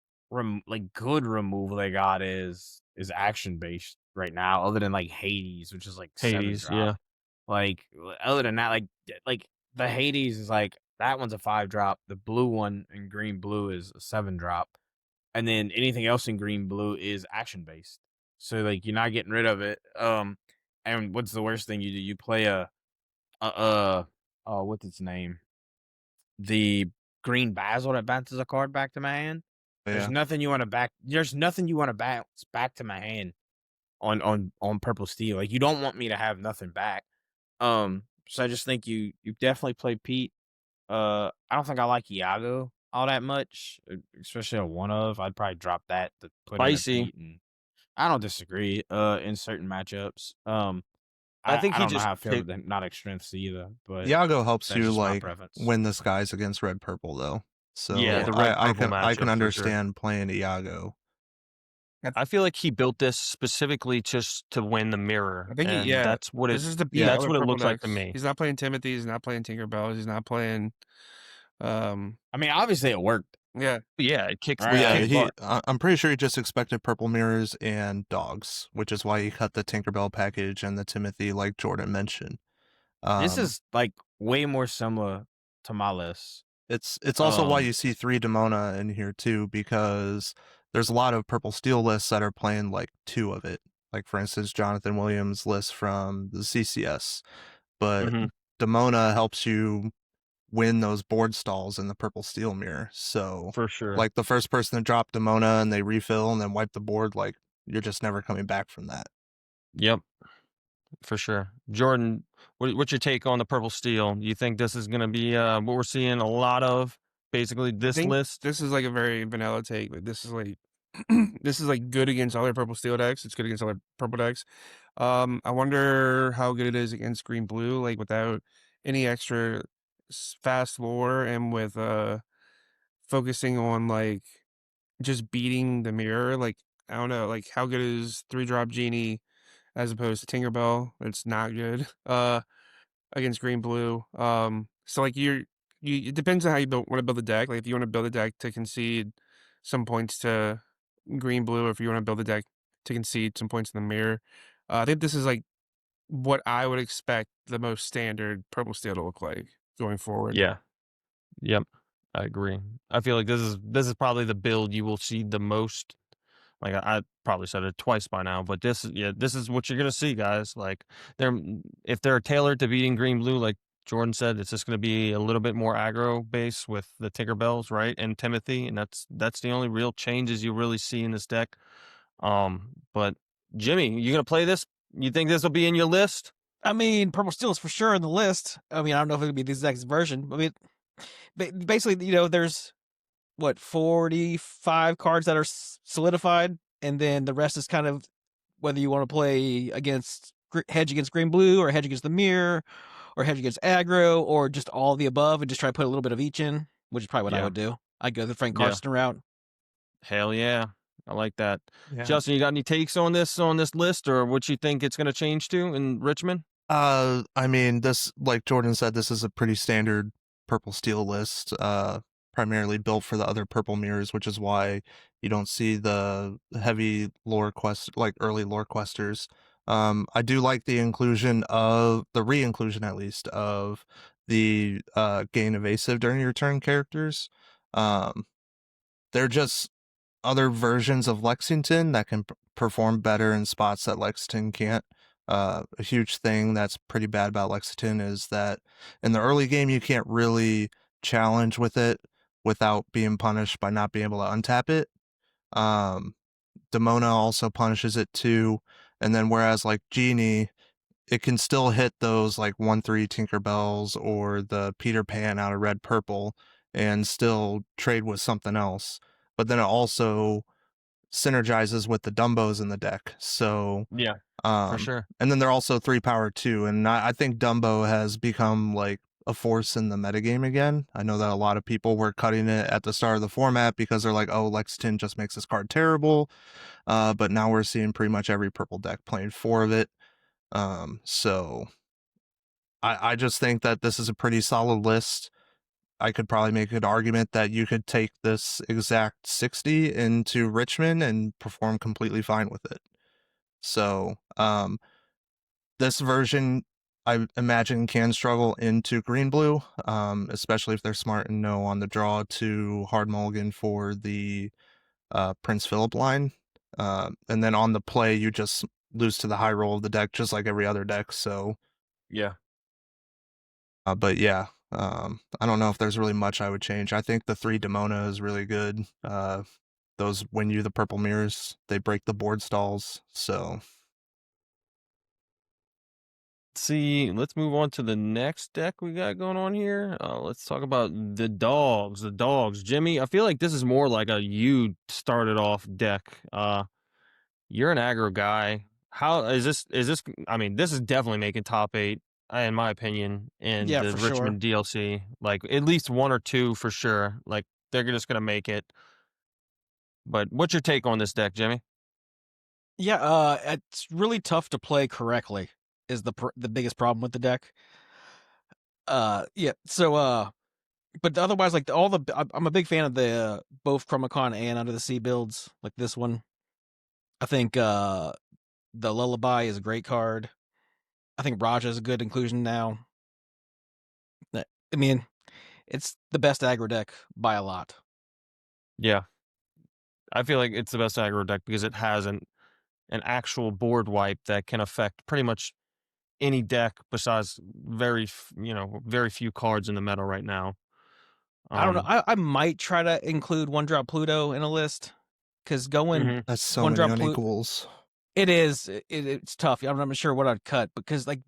good removal they got is action based right now, other than like Hades, which is like Hades, 7 drop. yeah. Like other than that, like the Hades is like that one's a 5 drop. The blue one in green blue is a 7 drop, and then anything else in green blue is action based. So like you're not getting rid of it. And what's the worst thing you do? You play what's its name? The green basil that bounces a card back to my hand. There's Yeah. nothing you want to back. There's nothing you want to bounce back to my hand on purple steel. Like you don't want me to have nothing back. So I just think you definitely play Pete. I don't think I like Iago all that much, especially a one of. I'd probably drop that to put Spicy. in a Pete. And I don't disagree. In certain matchups. I think I he don't know just how I feel picked- with the Hypnotic Strengths either, but Iago helps that's you just my like preference. win the skies against red purple though. So Yeah, the red I purple can matchup, for sure. understand playing Iago. I feel like he built this specifically just to win the mirror. I think and that's what this is the that's other what it purple looks like to decks. me. He's not playing Timothy. He's not playing Tinkerbell. He's not playing. I mean, obviously it worked. Yeah. Yeah, it kicks. Right. Yeah, kicks butt. I'm pretty sure he just expected purple mirrors and dogs, which is why he cut the Tinkerbell package and the Timothy, like Jordan mentioned. This is like way more similar to my list. It's also why Um, you see 3 Demona in here too, because there's a lot of purple steel lists that are playing like 2 of it. Like for instance, Jonathan Williams' list from the CCS. But Mhm. Demona helps you win those board stalls in the purple steel mirror. So For sure. like the first person to drop Demona and they refill and then wipe the board, like you're just never coming back from that. Yep. For sure. Jordan, what's your take on the purple steel? You think this is going to be what we're seeing a lot of, basically this think list? This is like a very vanilla take. Like this is like this is like good against other purple steel decks. It's good against other purple decks. I wonder how good it is against green blue, like without any extra fast lore and with focusing on like just beating the mirror. Like I don't know, like how good is 3-drop Genie as opposed to Tinkerbell? It's not good. Against green blue. So like you it depends on how you want to build the deck. Like if you want to build a deck to concede some points to green blue, or if you want to build a deck to concede some points in the mirror. I think this is like what I would expect the most standard purple steel to look like going forward. Yeah. Yep. I agree. I feel like this is probably the build you will see the most. Like I probably said it twice by now, but this is what you're gonna see, guys. Like if they're tailored to beating green blue, like Jordan said, it's just gonna be a little bit more aggro base with the Tinkerbells, right? And Timothy, and that's the only real changes you really see in this deck. But Jimmy, you gonna play this? You think this will be in your list? I mean, purple steel is for sure in the list. I mean, I don't know if it'll be the exact version. I mean, basically, there's what 45 cards that are solidified and then the rest is kind of whether you want to play against hedge against green blue or hedge against the mirror or hedge against aggro or just all of the above and just try to put a little bit of each in, which is probably what I Yeah. would do. I'd go the Frank Yeah. Karsten route. Hell yeah. I like that. Yeah. Justin, you got any takes on this list or what you think it's going to change to in Richmond? I mean, this, like Jordan said, this is a pretty standard purple steel list, primarily built for the other purple mirrors, which is why you don't see the heavy lore quest, like early lore questers. I do like the re-inclusion at least of the gain evasive during your turn characters. They're just other versions of Lexington that can perform better in spots that Lexington can't. A huge thing that's pretty bad about Lexington is that in the early game you can't really challenge with it without being punished by not being able to untap it. Demona also punishes it too, and then whereas like Genie, it can still hit those like 1/3 Tinkerbells or the Peter Pan out of red purple and still trade with something else. But then it also synergizes with the Dumbos in the deck. So Yeah, for sure. and then they're also 3 power too. And I think Dumbo has become like a force in the metagame again. I know that a lot of people were cutting it at the start of the format because they're like, oh, Lexington just makes this card terrible. But now we're seeing pretty much every purple deck playing 4 of it. So I just think that this is a pretty solid list. I could probably make an argument that you could take this exact 60 into Richmond and perform completely fine with it. So, this version, I imagine, can struggle into green blue, especially if they're smart and know on the draw to hard mulligan for the Prince Philip line. And then on the play, you just lose to the high roll of the deck, just like every other deck. So, Yeah. but yeah, I don't know if there's really much I would change. I think the 3 Demona is really good. Those win you the purple mirrors. They break the board stalls. So See, let's move on to the next deck we got going on here. Let's talk about the dogs. The dogs, Jimmy. I feel like this is more like a you started off deck. You're an aggro guy. How is this? Is this? I mean, this is definitely making top 8, in my opinion, in Yeah, the for sure. Richmond DLC. Like at least 1 or 2 for sure. Like they're just gonna make it. But what's your take on this deck, Jimmy? Yeah, it's really tough to play correctly. Is the biggest problem with the deck. Yeah. So, but otherwise, like I'm a big fan of the both Chromacon and Under the Sea builds. Like this one, I think the Lullaby is a great card. I think Raja is a good inclusion now. I mean, it's the best aggro deck by a lot. Yeah, I feel like it's the best aggro deck because it has an actual board wipe that can affect pretty much any deck besides very few cards in the meta right now. I don't know. I might try to include 1-drop Pluto in a list because going that's so 1-drop many Pluto. unequals. It is. It's tough. I'm not sure what I'd cut because like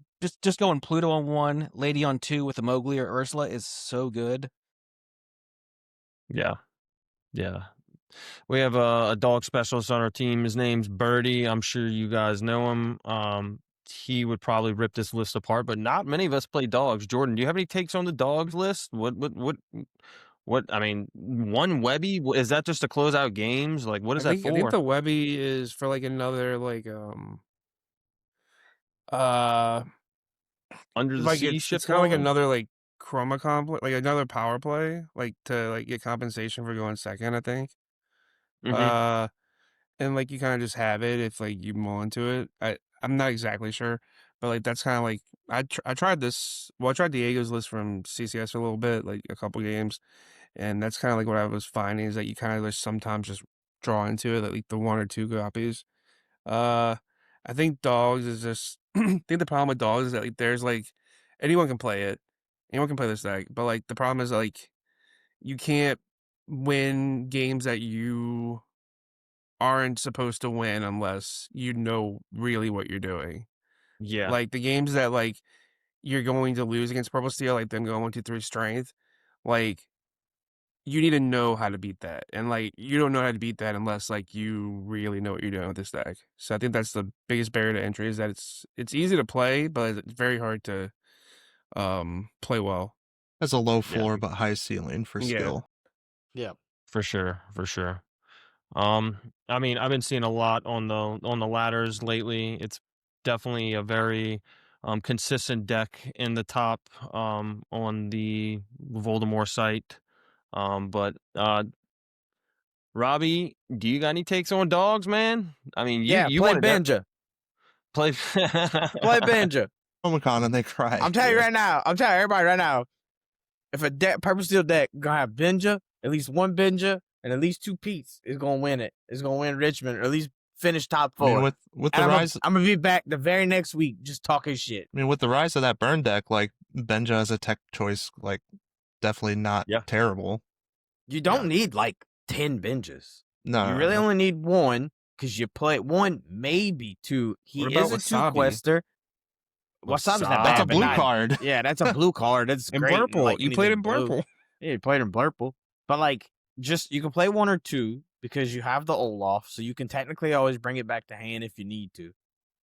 just going Pluto on 1, Lady on 2 with a Mowgli or Ursula is so good. Yeah. We have a dog specialist on our team. His name's Birdie. I'm sure you guys know him. He would probably rip this list apart, but not many of us play dogs. Jordan, do you have any takes on the dogs list? What? I mean, 1 Webby, is that just to close out games? Like, what is that for? I think the Webby is for like another uh Under the like sea it's ship kind of like log? another like Chromacon like another power play like to like get compensation for going second, I think. Mhm. And like you kind of just have it if like you mull into it. I'm not exactly sure, but like that's kind of like I tried this. Well, I tried Diego's list from CCS for a little bit, like a couple games, and that's kind of like what I was finding is that you kind of just sometimes just draw into it, like the 1 or 2 copies. Uh, I think dogs is just. I think the problem with dogs is that like there's like anyone can play it, anyone can play this deck, but like the problem is like you can't win games that you aren't supposed to win unless you know really what you're doing. Yeah. Like the games that like you're going to lose against Purple Steel, like them going 1, 2, 3 strength, like you need to know how to beat that. And like you don't know how to beat that unless like you really know what you're doing with this deck. So I think that's the biggest barrier to entry is that it's easy to play, but it's very hard to play well. Has a low Yeah. floor but high ceiling for Yeah. skill. Yeah. For sure. I mean, I've been seeing a lot on the ladders lately. It's definitely a very consistent deck in the top on the Voldemort site. But Robbie, do you got any takes on dogs, man? I mean, you play wanted that Benja. play Play Benja. Omicron and they cry. I'm telling you right now. I'm telling everybody right now. If a purple steel deck gonna have Benja, at least one Benja, and at least 2 Pete's, is gonna win it. It's gonna win Richmond, or at least finish top 4. I mean, with the And rise, I'm gonna be back the very next week just talking shit. I mean, with the rise of that burn deck, like Benja as a tech choice, like definitely not Yeah. terrible. You don't need like 10 Benjas. No, You no, really no. only need 1 because you play 1, maybe 2. He What about is a Wasabi? 2-quester. Wasabi's not Wasabi. bad. That's a but blue not- card. Yeah, that's a blue card. That's In great. Blurple. Like You played anything in blue. Blurple. Yeah, you played in Blurple. But like, just you can play 1 or 2 because you have the Olaf, so you can technically always bring it back to hand if you need to.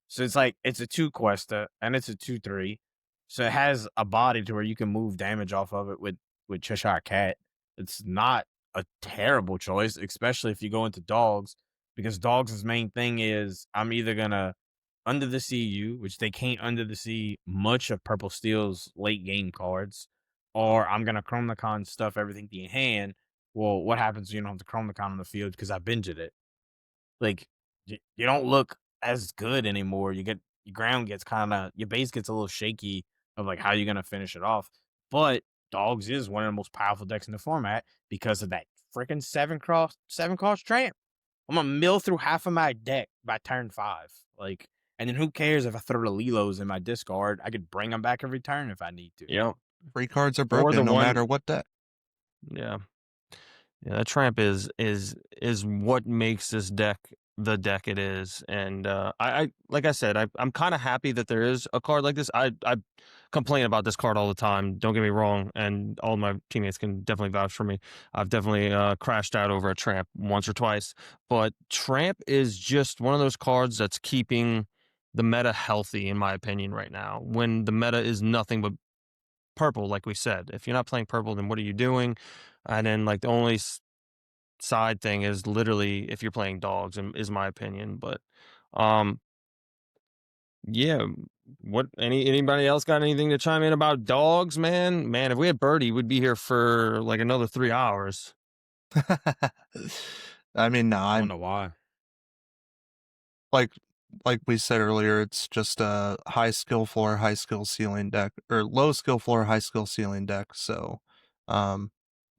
So it's like it's a 2-quester and it's a 2/3. So it has a body to where you can move damage off of it with Cheshire Cat. It's not a terrible choice, especially if you go into dogs, because dogs' main thing is I'm either gonna under the sea you, which they can't under the sea much of Purple Steel's late game cards, or I'm gonna Chronicon stuff everything to your hand. Well, what happens when you don't have the Chronicon on the field because I binged it? Like you don't look as good anymore. You get your ground gets kind of your base gets a little shaky of like how you're gonna finish it off. But dogs is one of the most powerful decks in the format because of that freaking 7-cost tramp. I'm gonna mill through half of my deck by turn 5. Like, and then who cares if I throw the Lilos in my discard? I could bring them back every turn if I need to. Yep. Free cards are Or broken the no one- matter what deck. Yeah. Yeah, that tramp is what makes this deck the deck it is. And I like I said, I'm kind of happy that there is a card like this. I complain about this card all the time. Don't get me wrong, and all my teammates can definitely vouch for me. I've definitely crashed out over a tramp once or twice. But tramp is just one of those cards that's keeping the meta healthy, in my opinion, right now. When the meta is nothing but purple, like we said. If you're not playing purple, then what are you doing? And then like the only side thing is literally if you're playing dogs, is my opinion. But yeah, what anybody else got anything to chime in about dogs, man? Man, if we had Birdie, we'd be here for like another 3 hours. I mean, no, I I'm don't know why. like we said earlier, it's just a high skill floor, high skill ceiling deck, or low skill floor, high skill ceiling deck. So,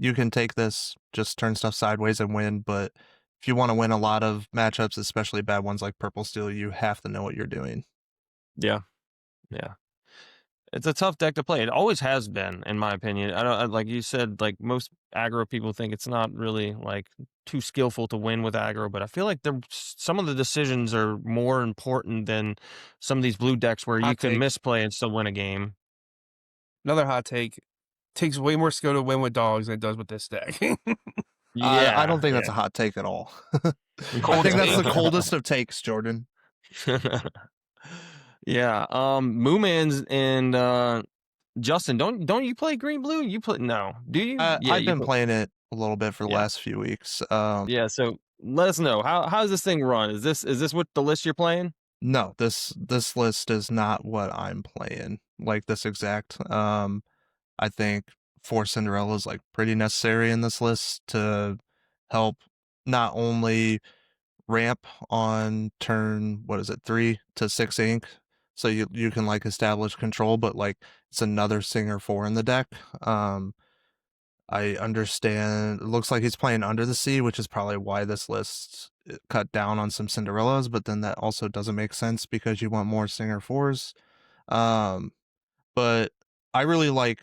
you can take this, just turn stuff sideways and win. But if you want to win a lot of matchups, especially bad ones like Purple Steel, you have to know what you're doing. Yeah. It's a tough deck to play. It always has been, in my opinion. Like you said, like most aggro people think it's not really like too skillful to win with aggro, but I feel like some of the decisions are more important than some of these blue decks where you Hot can take. misplay and still win a game. Another hot take. Takes way more skill to win with dogs than it does with this deck. I don't think that's a hot take at all. I think that's the coldest of takes, Jordan. Yeah. Moomans and Justin, don't you play green blue? You play no. Do you? Yeah, I've you been play- playing it a little bit for the Yeah. last few weeks. Yeah, so let us know. How's this thing run? Is this what the list you're playing? No, this list is not what I'm playing. Like this exact. I think 4 Cinderella is like pretty necessary in this list to help not only ramp on turn 3 to 6 ink, so you can like establish control, but like it's another Singer 4 in the deck. I understand. It looks like he's playing Under the Sea, which is probably why this list cut down on some Cinderellas, but then that also doesn't make sense because you want more Singer 4s. But I really like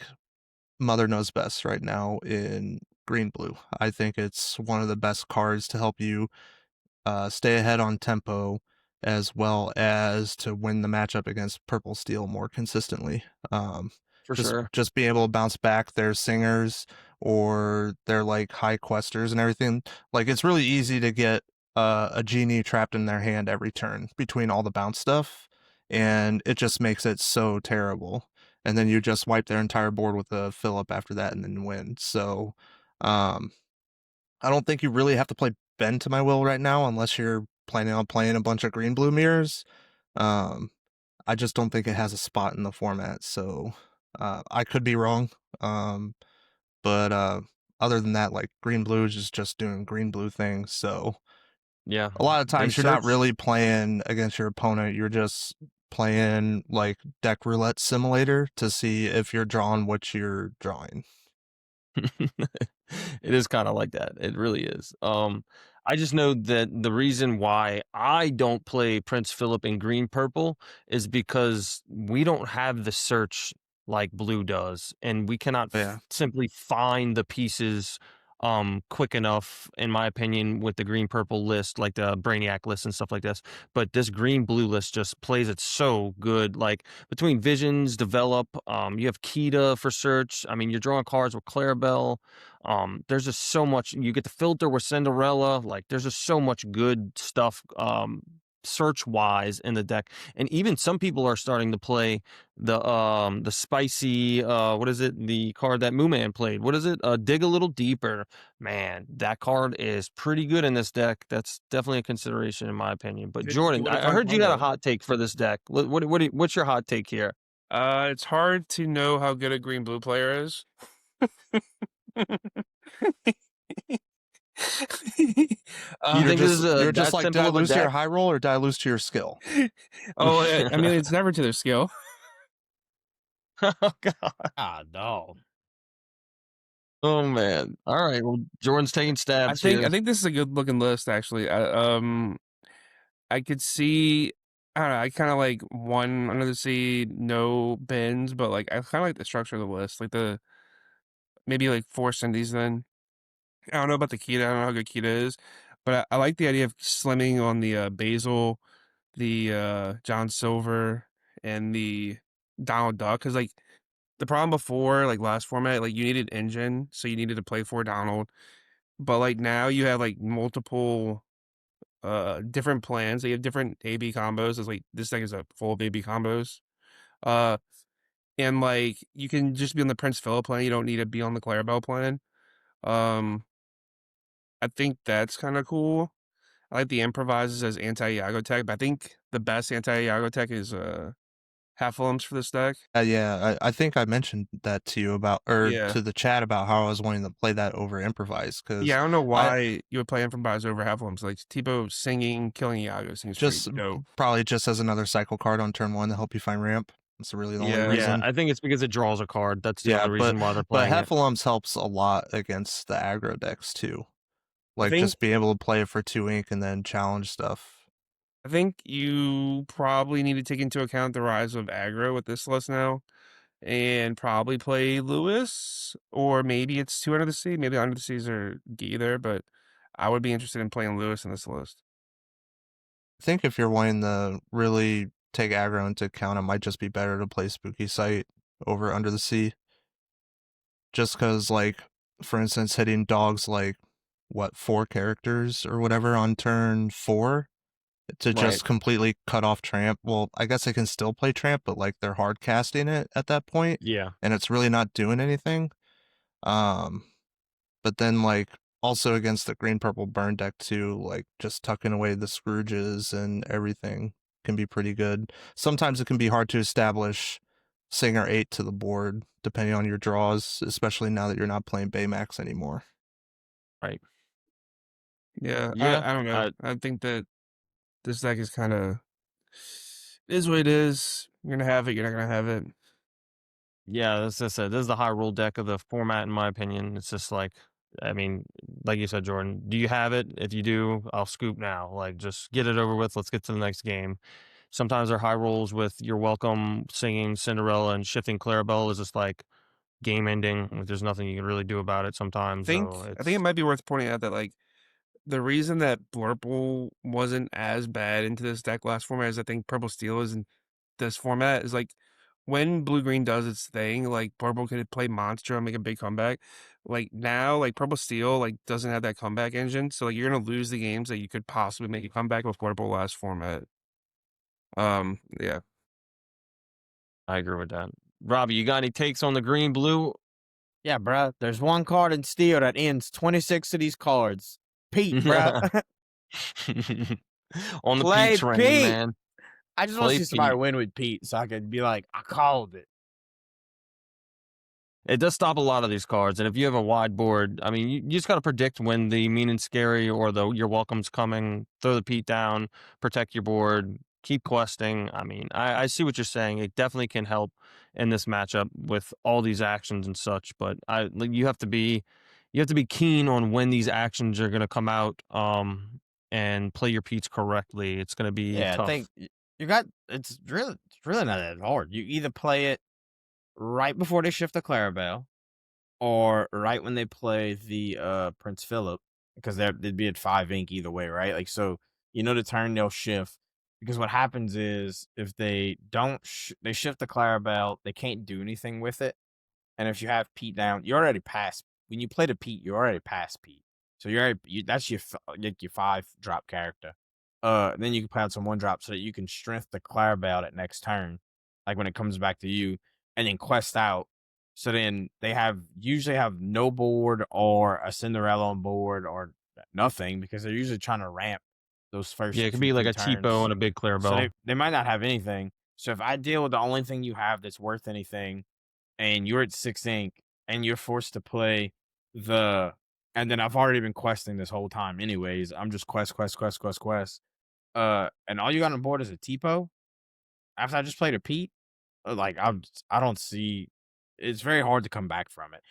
Mother Knows Best right now in green blue. I think it's one of the best cards to help you stay ahead on tempo, as well as to win the matchup against Purple Steel more consistently. For sure. Just be able to bounce back their Singers or they're like high questers and everything. Like it's really easy to get a genie trapped in their hand every turn between all the bounce stuff, and it just makes it so terrible. And then you just wipe their entire board with a fill up after that and then win. So um I don't think you really have to play Bend to My Will right now unless you're planning on playing a bunch of green blue mirrors. Um I just don't think it has a spot in the format, so I could be wrong. But other than that, like green blue is just doing green blue things. So Yeah, a lot of they times you're not search. really playing against your opponent. You're just playing like deck roulette simulator to see if you're drawing what you're drawing. It is kind of like that. It really is. I just know that the reason why I don't play Prince Philip in green purple is because we don't have the search like blue does, and we cannot Yeah. simply find the pieces quick enough, in my opinion, with the green purple list, like the Brainiac list and stuff like this. But this green blue list just plays it so good. Like between visions, develop, you have Kita for search. I mean, you're drawing cards with Clarabelle. There's just so much. You get the filter with Cinderella. Like there's just so much good stuff search wise in the deck. And even some people are starting to play the spicy what is it? The card that Mooman played. What is it? Dig a Little Deeper. Man, that card is pretty good in this deck. That's definitely a consideration in my opinion. But Jordan, What a I fun heard you had a combo. hot take for this deck. What's your hot take here? It's hard to know how good a green blue player is. Do you think this is You're just that like, did I simple of a lose to your deck? high roll or did I lose to your skill? Oh, I mean, it's never to their skill. Oh god. Ah, no. Oh man. All right. Well, Jordan's taking stabs I here. think this is a good looking list actually. I could see. I don't know. I kind of like one under the sea, no bends, but like I kind of like the structure of the list, like the maybe like four Cindy's. Then I don't know about the Kita. I don't know how good Kita is, but I like the idea of slimming on the Basil, the John Silver, and the Donald Duck. Because like the problem before, like last format, like you needed engine, so you needed to play for Donald. But like now you have like multiple different plans. They have different AB combos. It's like this deck is a full of AB combos. Uh and like you can just be on the Prince Philip plan. You don't need to be on the Clarabelle plan. Um I think that's kind of cool. I like the improvises as anti-Iago tech, but I think the best anti-Iago tech is Half-Limbs for this deck. I think I mentioned that to you about, or Yeah. to the chat about how I was wanting to play that over improvise because Yeah, I don't know I why you would play Improvise over Half-Limbs. Like Tipo singing, killing Iago seems pretty just dope. probably just as another cycle card on turn one to help you find ramp. That's really the only Yeah. reason. Yeah, I think it's because it draws a card. That's the only reason why they're but playing it. Heffalumps helps a lot against the aggro decks too. Like think- just being able to play it for 2 ink and then challenge stuff. I think you probably need to take into account the rise of aggro with this list now, and probably play Lewis, or maybe it's two under the sea. Maybe under the seas are either, but I would be interested in playing Lewis in this list. I think if you're wanting to really take aggro into account, it might just be better to play Spooky Sight over Under the Sea. Just because, like, for instance, hitting dogs like, 4 characters or whatever on turn 4 to just completely cut off Tramp. Well, I guess I can still play Tramp, but, like, they're hard casting it at that point, Yeah. and it's really not doing anything. But then, like, also against the green-purple burn deck too, like, just tucking away the Scrooges and everything can be pretty good. Sometimes it can be hard to establish Singer 8 to the board, depending on your draws, especially now that you're not playing Baymax anymore. Right. Yeah, Yeah, I don't know. I think that this deck is kind of is what it is. You're gonna have it. You're not gonna have it. Yeah, that's just it. This is the high roll deck of the format, in my opinion. It's just like, I mean, like you said, Jordan, do you have it? If you do, I'll scoop now. Like, just get it over with. Let's get to the next game. Sometimes they're high rolls with You're Welcome, singing Cinderella, and shifting Clarabelle is just like game ending. Like, there's nothing you can really do about it sometimes. I think it might be worth pointing out that like the reason that Blurple wasn't as bad into this deck last format as I think Purple Steel is in this format is like when Blue Green does its thing, like Blurple could play Monster and make a big comeback. like now, like Purple Steel, like doesn't have that comeback engine, so like you're gonna lose the games that you could possibly make a comeback with Purple last format. Yeah. I agree with that. Robbie, you got any takes on the green blue? Yeah, bruh. There's one card in Steel that ends 26 of these cards. Pete, bruh. On the Play Pete train, Pete. man. I just want Play to see somebody Pete. win with Pete so I could be like, I called it. It does stop a lot of these cards, and if you have a wide board, I mean, you just got to predict when the mean and scary or the your welcome's coming. Throw the Pete down, protect your board, keep questing. I mean, I see what you're saying. It definitely can help in this matchup with all these actions and such. But you have to be keen on when these actions are going to come out, and play your Petes correctly. It's going to be Yeah, I tough. think you got it's really not that hard. You either play it right before they shift the Clarabelle, or right when they play the Prince Philip, because they'd be at 5 ink either way, right? Like, so the turn they'll shift, because what happens is if they don't they shift the Clarabelle, they can't do anything with it. And if you have Pete down, you already past when you play the Pete, you already past Pete. So that's your 5-drop character. Then you can play out some 1-drop so that you can strength the Clarabelle at next turn, like when it comes back to you, and then quest out. So then they usually have no board or a Cinderella on board or nothing, because they're usually trying to ramp those first Yeah, it could 2, be like 3 a Tipo turns. and a big So Clarabelle. they might not have anything. So if I deal with the only thing you have that's worth anything, and you're at 6 ink, and you're forced to play and then I've already been questing this whole time anyways. I'm just quest. And all you got on board is a Tipo. After I just played a Pete, like I don't see. It's very hard to come back from it.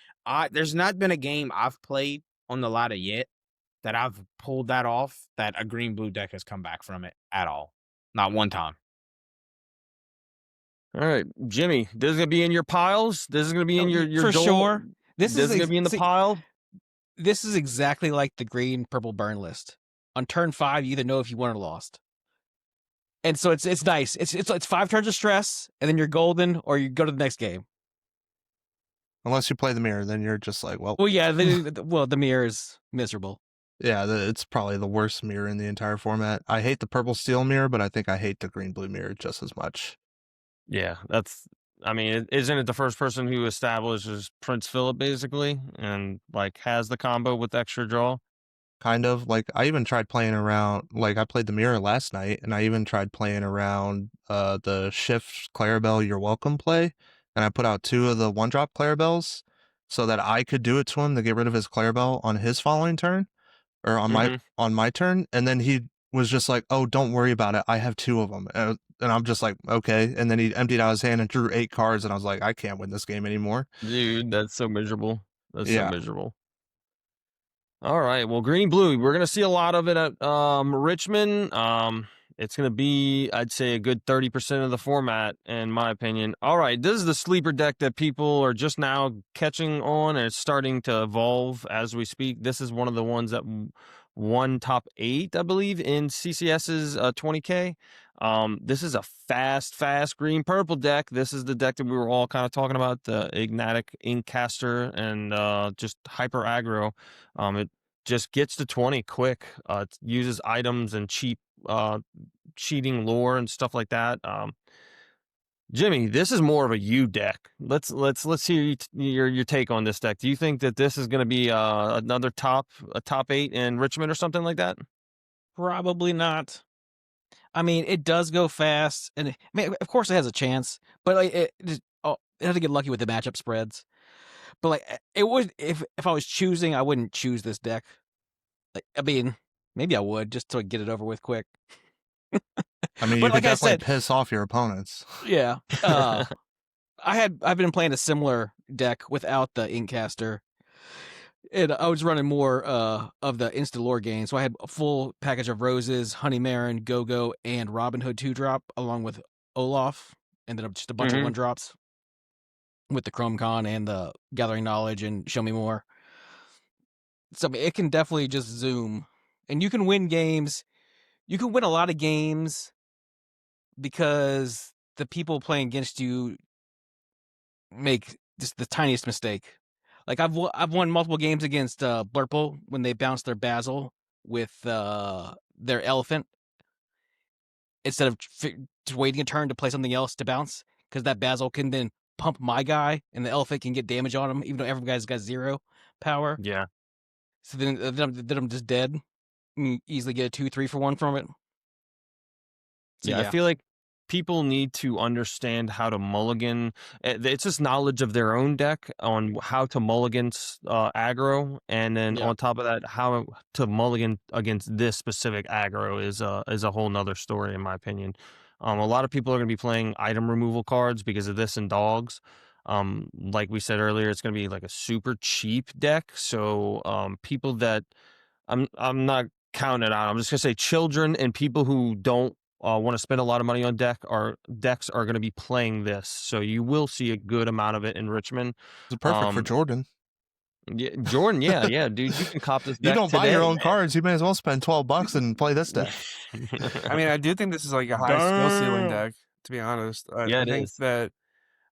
There's not been a game I've played on the ladder yet that I've pulled that off that a green blue deck has come back from it at all. Not one time. All right, Jimmy, this is gonna be in your piles. This is gonna be in your for goal. sure. This is gonna be in the pile. This is exactly like the green purple burn list. On turn 5, you either know if you won or lost. And so it's nice. It's 5 turns of stress, and then you're golden, or you go to the next game. Unless you play the mirror, then you're just like, well, Well, yeah. The mirror is miserable. yeah, it's probably the worst mirror in the entire format. I hate the purple steel mirror, but I think I hate the green blue mirror just as much. Yeah, I mean, isn't it the first person who establishes Prince Philip basically, and like has the combo with extra draw? Kind of like I even tried playing around. Like I played the mirror last night, and I even tried playing around the shift Clarabelle You're Welcome play, and I put out 2 of the 1-drop Clarabelles so that I could do it to him to get rid of his Clarabelle on his following turn, or on my turn, and then he was just like, "Oh, don't worry about it. I have 2 of them," and I'm just like, "Okay." And then he emptied out his hand and drew 8 cards, and I was like, "I can't win this game anymore." Dude, that's so miserable. That's so Yeah. miserable. All right, well, green blue, we're gonna see a lot of it at Richmond. It's gonna be, I'd say, a good 30% of the format, in my opinion. All right, this is the sleeper deck that people are just now catching on, and it's starting to evolve as we speak. This is one of the ones that won top 8, I believe, in CCS's 20K. This is a fast green purple deck. This is the deck that we were all kind of talking about, the Ignatic Inkcaster and just hyper aggro. It just gets to 20 quick. It uses items and cheating lore and stuff like that. Jimmy, this is more of a U deck. Let's hear your take on this deck. Do you think that this is going to be another top 8 in Richmond or something like that? Probably not. I mean, it does go fast, and I mean, of course, it has a chance. But like, it had to get lucky with the matchup spreads. But like, it would if I was choosing, I wouldn't choose this deck. Like, I mean, maybe I would just to get it over with quick. I mean, you But could like I definitely said, piss off your opponents. yeah. I've been playing a similar deck without the Inkcaster, and I was running more of the Insta Lore game. So I had a full package of Roses, Honey Marin, Go-Go, and Robin Hood 2-drop, along with Olaf, and then just a bunch of 1-drops with the Chrome Con and the Gathering Knowledge and Show Me More. So I mean, it can definitely just zoom, and you can win games. You can win a lot of games because the people playing against you make just the tiniest mistake. Like I've won multiple games against Blurple when they bounce their Basil with their Elephant instead of just waiting a turn to play something else to bounce, because that Basil can then pump my guy and the Elephant can get damage on him even though every guy's got 0 power. Yeah. So then I'm just dead. And easily get a 2-3 for 1 from it. So Yeah, I feel like people need to understand how to mulligan. It's just knowledge of their own deck on how to mulligan aggro, and then Yeah. on top of that, how to mulligan against this specific aggro is a whole nother story, in my opinion. A lot of people are going to be playing item removal cards because of this and dogs. Like we said earlier, it's going to be like a super cheap deck. So people that I'm not counting it out. I'm just going to say children and people who don't want to spend a lot of money on decks are going to be playing this, so you will see a good amount of it in Richmond. It's perfect for Jordan. Yeah, Jordan, yeah, dude, you can cop this deck. You don't buy your today, own cards. You may as well spend $12 and play this deck. I mean, I do think this is like a high skill ceiling deck. To be honest, Yeah, I it think is. that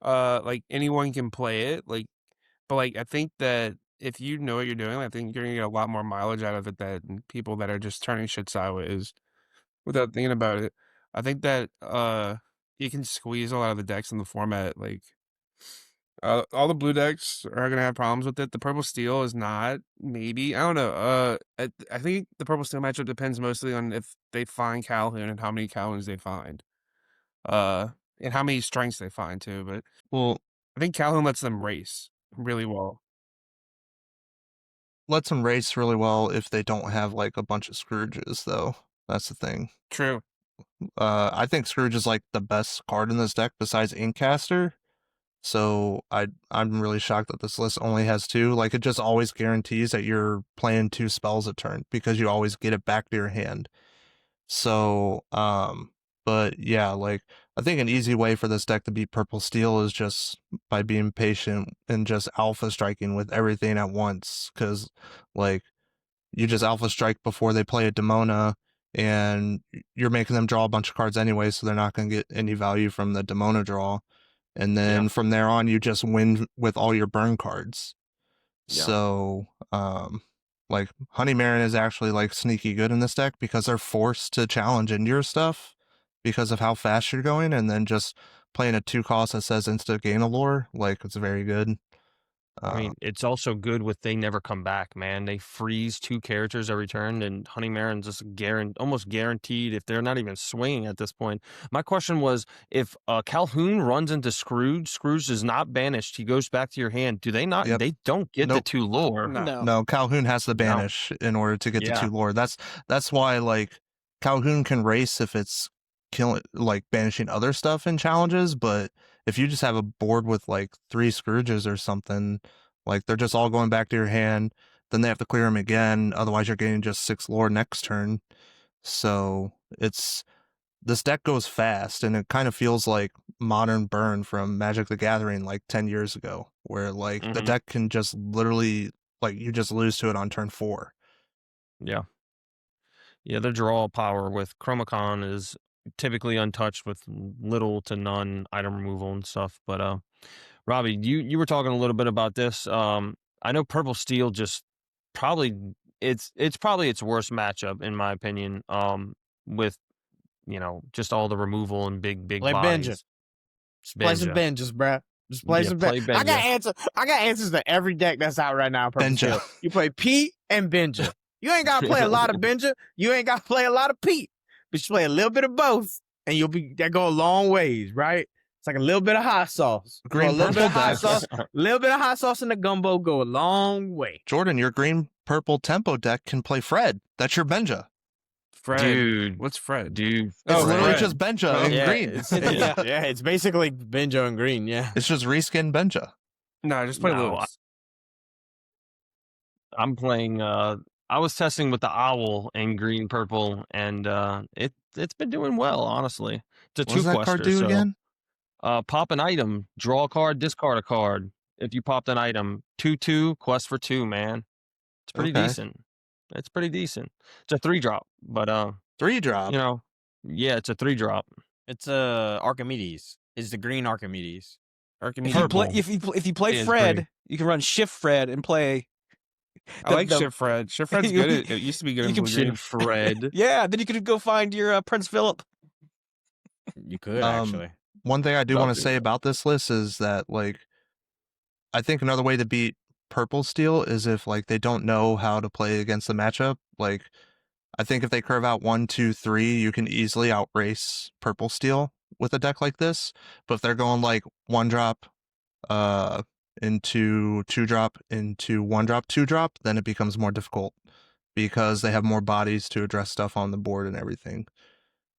like anyone can play it. Like, but like I think that if you know what you're doing, I think you're gonna get a lot more mileage out of it than people that are just turning shit sideways without thinking about it. I think that you can squeeze a lot of the decks in the format. Like all the blue decks are gonna have problems with it. The purple steel is not. Maybe I don't know. I think the purple steel matchup depends mostly on if they find Calhoun and how many Calhouns they find. And how many strengths they find too. But Well, I think Calhoun lets them race really well. lets them race really well if they don't have like a bunch of Scrooges, though. That's the thing. True. I think Scrooge is like the best card in this deck besides Inkcaster. So I'm really shocked that this list only has 2. Like, it just always guarantees that you're playing 2 spells a turn because you always get it back to your hand. So, but yeah, like, I think an easy way for this deck to beat Purple Steel is just by being patient and just alpha striking with everything at once. Because, like, you just alpha strike before they play a Demona, and you're making them draw a bunch of cards anyway, so they're not going to get any value from the Demona draw. And then from there on, you just win with all your burn cards. Yeah. So, like, Honey Marin is actually like sneaky good in this deck because they're forced to challenge into your stuff because of how fast you're going, and then just playing a 2 cost that says insta gain a lore, like, it's very good. I mean, it's also good with They Never Come Back, man. They freeze 2 characters every turn, and Honey Marin's just almost guaranteed if they're not even swinging at this point. My question was, if Calhoun runs into Scrooge is not banished. He goes back to your hand. Do they not? Yep. They don't get the 2 lore. No, Calhoun has to banish in order to get the 2 lore. That's why, like, Calhoun can race if it's killing, like, banishing other stuff in challenges, but if you just have a board with like 3 Scrooges or something, like, they're just all going back to your hand, then they have to clear them again, otherwise you're getting just 6 lore next turn. So this deck goes fast, and it kind of feels like modern Burn from Magic the Gathering like 10 years ago, where like the deck can just literally, like, you just lose to it on turn 4. Yeah. Yeah, the draw power with Chromacon is typically untouched with little to none item removal and stuff. But Robbie, you were talking a little bit about this. I know Purple Steel just probably it's probably its worst matchup in my opinion. With just all the removal and big Play bodies. Benja. Play some Benjas, bruh. Just play some play Benja. I got answers to every deck that's out right now. Purple Steel. You play Pete and Benja. You ain't gotta play a lot of Benja. You ain't gotta play a lot of Pete. But you play a little bit of both, and that go a long ways, right? It's like a little bit of hot sauce. A little bit of hot sauce. Little bit of hot sauce in the gumbo go a long way. Jordan, your green purple tempo deck can play Fred. That's your Benja. Fred. Dude. What's Fred? Dude. It's literally Fred. just Benja in green. It's basically Benja in green, yeah. It's just reskin Benja. No, just play Lewis. I'm playing I was testing with the owl in green purple, and it's been doing well, honestly. It's a What does that card do again? Pop an item, draw a card, discard a card. If you popped an item, 2/2, quest for 2, man. It's pretty decent. It's pretty decent. It's a 3-drop, but 3-drop. Yeah, it's a 3-drop. It's Archimedes. It's the green Archimedes. Archimedes. If you play Yeah, it's Fred, green. you can run Shift Fred and play. I like Shift Fred. Shift Fred's good. It used to be good in you can blue green. Shit, Fred. Yeah, then you could go find your Prince Philip. You could actually. One thing I do want to Something say like about this list is that, like, I think another way to beat purple steel is if, like, they don't know how to play against the matchup. Like, I think if they curve out 1, 2, 3, you can easily outrace purple steel with a deck like this. But if they're going like 1-drop, into 2-drop, into 1-drop, 2-drop, then it becomes more difficult because they have more bodies to address stuff on the board and everything.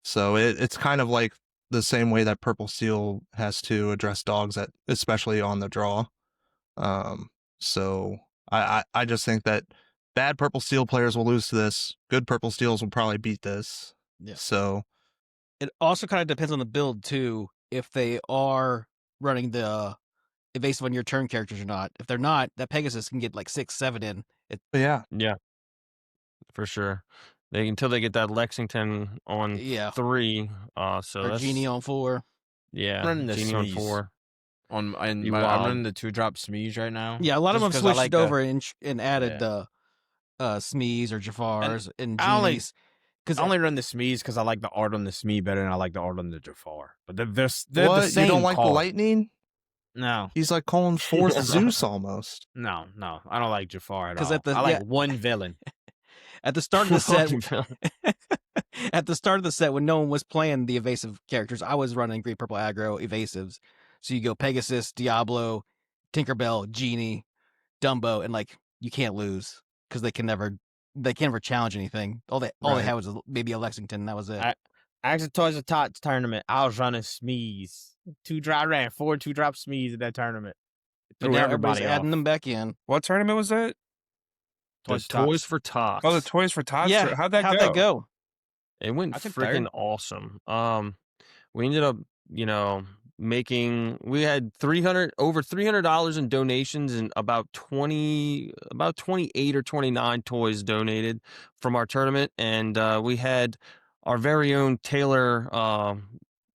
So it's kind of like the same way that purple steel has to address dogs, especially on the draw. So I just think that bad purple steel players will lose to this. Good purple steels will probably beat this. Yeah. So It also kind of depends on the build too. If they are running the evasive on your turn characters or not. If they're not, that Pegasus can get like 6, 7 in. yeah, Yeah, for sure. Until they get that Lexington on Yeah. 3. So Or that's Genie on 4. yeah, running the Genie on Smeeze. 4. I'm You running the 2-drop Smeeze right now. Yeah, a lot of them just 'cause I switched like it over and added Yeah. the Smees or Jafars and I only- Genies. Because I only run the Smeeze because I like the art on the Smee better than I like the art on the Jafar. But they're the what, same. you don't like the card. lightning? No, He's like calling fourth Zeus almost. no. I don't like Jafar at 'Cause all. at the- I like yeah. one villain. at the start of the set, at the start of the set when no one was playing the evasive characters, I was running green purple aggro evasives. So you go Pegasus, Diablo, Tinkerbell, Genie, Dumbo, and like you can't lose because they can never challenge anything. All they Right. had was maybe a Lexington. And that was it. Actually, Toys of Tots tournament, I was running Smeeze. I ran 4 2-drop Smeeze at that tournament. But Threw now everybody everybody's adding off. them back in. What tournament was that? The Tots. Toys for Tots. Oh, the Toys for Tots. Yeah, How'd that go? It went I took freaking third. awesome. We ended up, we had over $300 in donations and about 28 or 29 toys donated from our tournament, and we had our very own Taylor.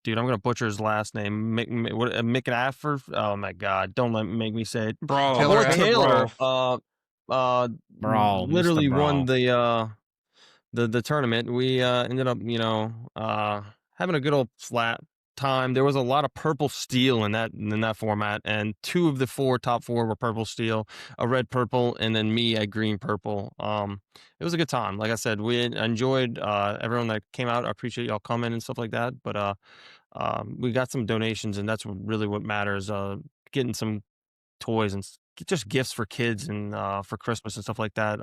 Dude, I'm gonna butcher his last name. McAffer. Oh my God! Don't make me say it. Brawl. Taylor Our boy After Taylor. Brawl, Literally Mr. won Brawl. the tournament. We ended up, having a good old flat time. There was a lot of purple steel in that format, and 2 of the top 4 were purple steel, a red purple, and then me at green purple. It was a good time. Like I said, we enjoyed everyone that came out. I appreciate y'all coming and stuff like that. But we got some donations, and that's really what matters. Getting some toys and just gifts for kids and for Christmas and stuff like that.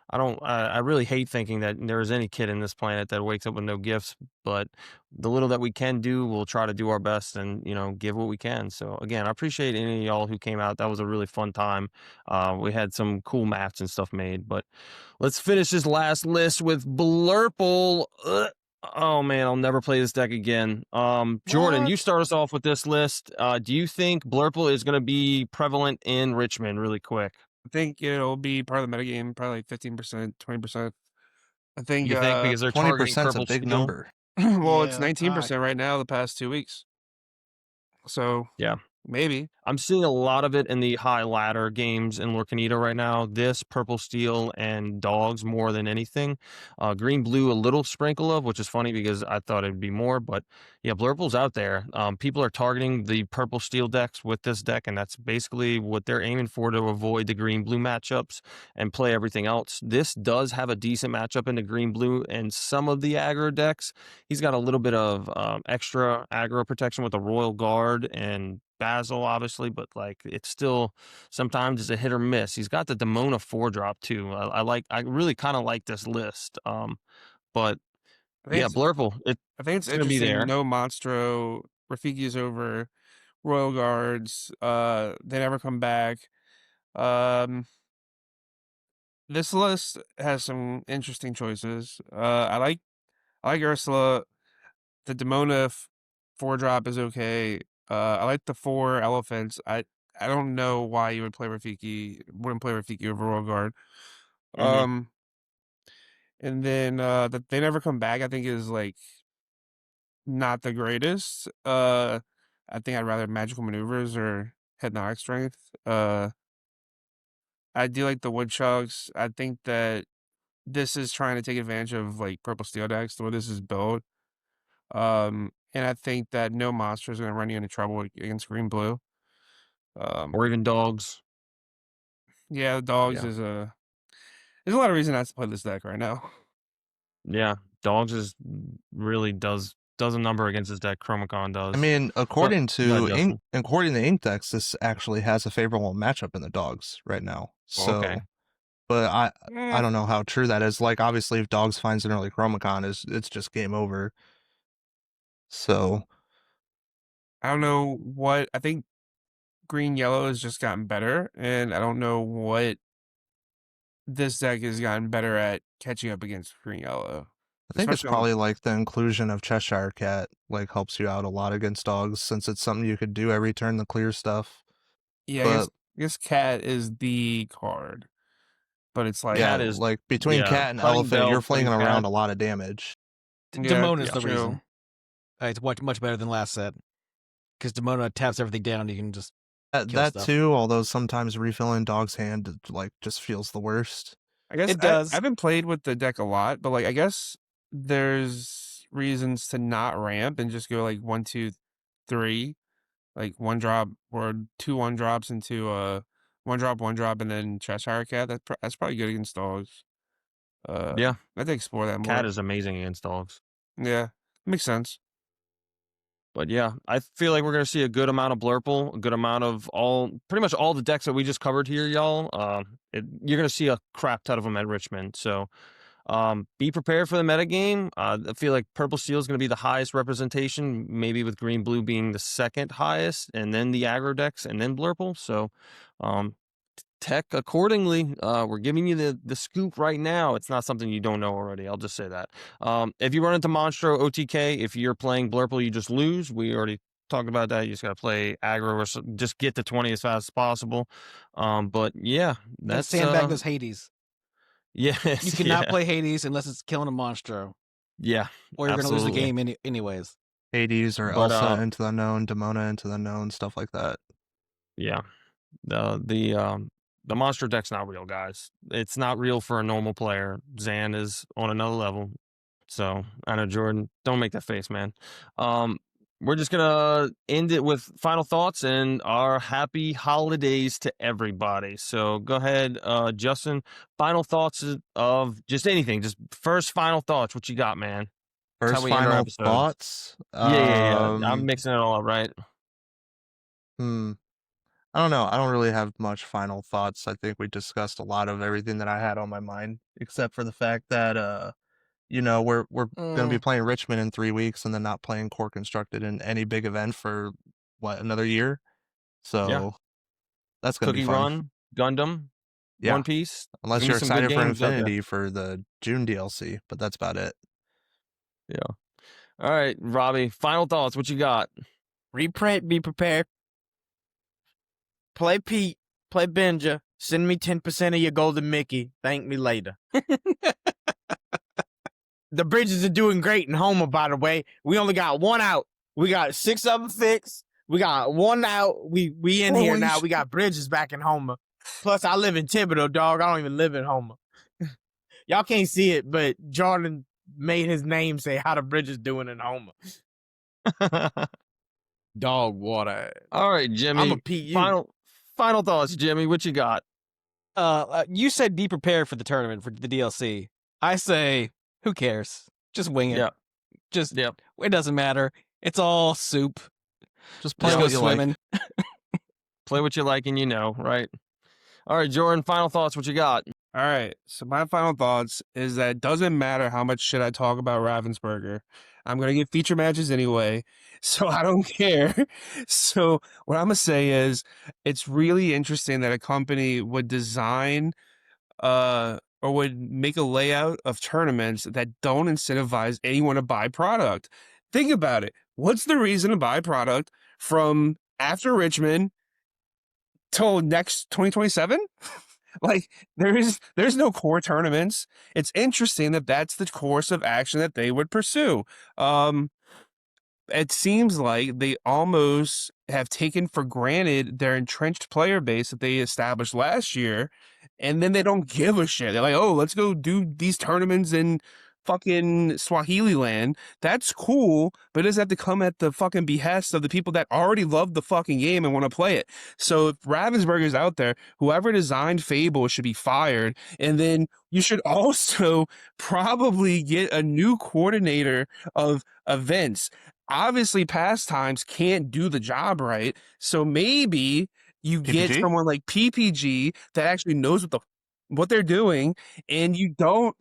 I really hate thinking that there is any kid in this planet that wakes up with no gifts, but the little that we can do, we'll try to do our best and, give what we can. So again, I appreciate any of y'all who came out. That was a really fun time. We had some cool mats and stuff made, but let's finish this last list with Blurple. Oh man, I'll never play this deck again. Jordan, you start us off with this list. Do you think Blurple is going to be prevalent in Richmond really quick? I think it'll be part of the metagame, probably like 15%, 20%. I think. You think because they're targeting 20% is purple a big steel? number. Well, it's Yeah, 19% right now the past 2 weeks. So Yeah. maybe. I'm seeing a lot of it in the high ladder games in Lurkanito right now. This, purple steel, and dogs more than anything. Green blue, a little sprinkle of, which is funny because I thought it'd be more. But yeah, Blurple's out there. People are targeting the purple steel decks with this deck, and that's basically what they're aiming for to avoid the green blue matchups and play everything else. This does have a decent matchup in the green blue and some of the aggro decks. He's got a little bit of extra aggro protection with the Royal Guard and Basil, obviously, but like it's still sometimes it's a hit or miss. He's got the Demona 4-drop too. I really kind of like this list. But I think yeah, it's, Blurple. I think it's gonna be interesting. there. No Monstro. Rafiki's over. Royal Guards. They never come back. This list has some interesting choices. I like Ursula. The Demona 4-drop is okay. I like the 4 elephants. I don't know why you wouldn't play Rafiki over Royal Guard. Mhm. And then that they never come back, I think is like not the greatest. I think I'd rather magical maneuvers or hypnotic strength. I do like the woodchucks. I think that this is trying to take advantage of like purple steel decks, the way this is built. And I think that no monster is going to run you into trouble against green blue. Or even dogs. Yeah, the dogs Yeah. is there's a lot of reason not to play this deck right now. Yeah, dogs is really does a number against this deck. Chromicon does. I mean, according to Justin. Ink Decks, this actually has a favorable matchup in the dogs right now. So, Okay. but I Eh, don't know how true that is. Like, obviously, if dogs finds an early Chromicon, it's just game over. So, I don't know what I think. Green yellow has just gotten better, and I don't know what this deck has gotten better at catching up against green yellow. I think it's Especially on probably like the inclusion of Cheshire Cat like helps you out a lot against dogs, since it's something you could do every turn, the clear stuff. yeah, But I guess cat is the card, but it's like yeah, Cat is like between yeah, Cat and Cunning Elephant, you're Bell, flinging Cunning around Cat. a lot of damage. yeah, Demona is the true. reason. It's much better than last set. Because Demona taps everything down, you can just kill That stuff. too, although sometimes refilling Dog's Hand like just feels the worst. I guess It does. I haven't played with the deck a lot, but like I guess there's reasons to not ramp and just go like 1, 2, 3, like 1-drop or 2 1-drops into 1-drop, and then Cheshire Cat. That's probably good against dogs. Yeah, I have to explore that more. Cat is amazing against dogs. Yeah, makes sense. But yeah, I feel like we're gonna see a good amount of Blurple, a good amount of pretty much all the decks that we just covered here, y'all. You're gonna see a crap ton of them at Richmond. So, be prepared for the metagame. I feel like Purple Steel is gonna be the highest representation, maybe with Green Blue being the second highest, and then the aggro decks, and then Blurple. So, tech accordingly. We're giving you the scoop right now. It's not something you don't know already. I'll just say that. If you run into Monstro OTK, if you're playing Blurple, you just lose. We already talked about that. You just got to play aggro or just get to 20 as fast as possible. But yeah, that's sandbag those Hades. Yes, You cannot play Hades unless it's killing a monstro, Yeah, or you're going to lose the absolutely. game anyways. Hades or But, Elsa into the unknown, Demona into the unknown, stuff like that. Yeah, the monster deck's not real, guys. It's not real for a normal player. Zan is on another level. So I know, Jordan, don't make that face, man. We're just gonna end it with final thoughts and our happy holidays to everybody. So go ahead, Justin. Final thoughts of just anything. Just first final thoughts. What you got, man? That's how First we end our final episodes. thoughts. Yeah. I'm mixing it all up, right? I don't know. I don't really have much final thoughts. I think we discussed a lot of everything that I had on my mind, except for the fact that we're gonna be playing Richmond in 3 weeks and then not playing Core Constructed in any big event for another year. So that's gonna be Cookie fun. Run, Gundam, Yeah. One Piece. Unless Gonna you're be some good excited for games out there. Infinity for the June DLC, but that's about it. Yeah. All right, Robbie. Final thoughts. What you got? Reprint, be prepared. Play Pete, play Benja. Send me 10% of your golden Mickey. Thank me later. The bridges are doing great in Homer, by the way. We only got 1 out. We got 6 of them fixed. We got 1 out. We in here now. We got bridges back in Homer. Plus, I live in Thibodeau, dog. I don't even live in Homer. Y'all can't see it, but Jordan made his name say how the bridges doing in Homer. Dog water. All right, Jimmy. I'm a PU. Final thoughts, Jimmy. What you got? You said be prepared for the tournament for the DLC. I say, who cares? Just wing it. Yep. It doesn't matter. It's all soup. Just play Just go what you like. swimming. Play what you like and you know, right? All right, Jordan. Final thoughts. What you got? All right. So my final thoughts is that it doesn't matter how much shit I talk about Ravensburger. I'm going to get feature matches anyway, so I don't care. So what I'm going to say is it's really interesting that a company would design or would make a layout of tournaments that don't incentivize anyone to buy product. Think about it. What's the reason to buy product from after Richmond till next 2027? Like there's no core tournaments. It's interesting that that's the course of action that they would pursue. it seems like they almost have taken for granted their entrenched player base that they established last year, and then they don't give a shit. They're like, oh, let's go do these tournaments in fucking Swahili land. That's cool, but it doesn't have to come at the fucking behest of the people that already love the fucking game and want to play it. So if Ravensburger's out there, whoever designed Fable should be fired, and then you should also probably get a new coordinator of events. Obviously, Pastimes can't do the job right, so maybe you get PPG? someone like PPG that actually knows what they're doing, and you don't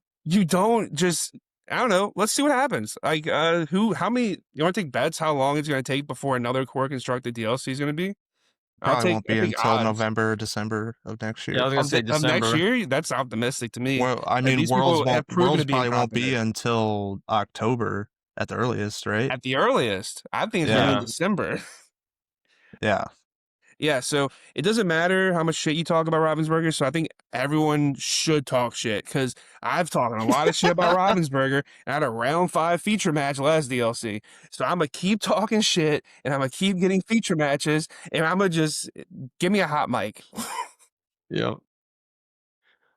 just, I don't know. Let's see what happens. Like, how many? You want to take bets? How long it's going to take before another core constructed DLC is going to be? Probably won't be I'll take until odds. November, December of next year. Yeah, I was gonna say Of next December. year. That's optimistic to me. Well, I Like, mean, these people have proven Worlds to be probably won't be incompetent. until October at the earliest, right? At the earliest. I think it's going to Yeah. be December. Yeah. Yeah, so it doesn't matter how much shit you talk about Ravensburger. So I think everyone should talk shit, because I've talked a lot of shit about Ravensburger, and I had a round 5 feature match last DLC. So I'm gonna keep talking shit, and I'm gonna keep getting feature matches, and I'm gonna just give me a hot mic. Yeah.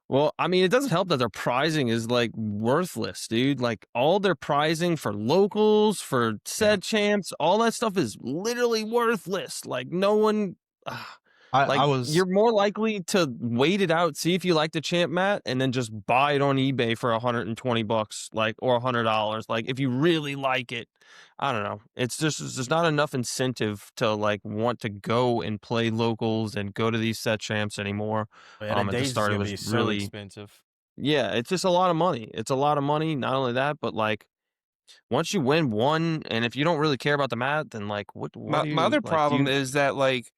Well, I mean, it doesn't help that their pricing is like worthless, dude. Like all their pricing for locals, for set champs, all that stuff is literally worthless. Like no one, like I was you're more likely to wait it out, see if you like the champ mat, and then just buy it on eBay for $120, like, or $100. Like if you really like it, I don't know. It's just not enough incentive to like want to go and play locals and go to these set champs anymore. At the start, it was so really expensive. yeah, it's just a lot of money. It's a lot of money. Not only that, but like once you win one, and if you don't really care about the mat, then like what My do you other like? problem is that, like,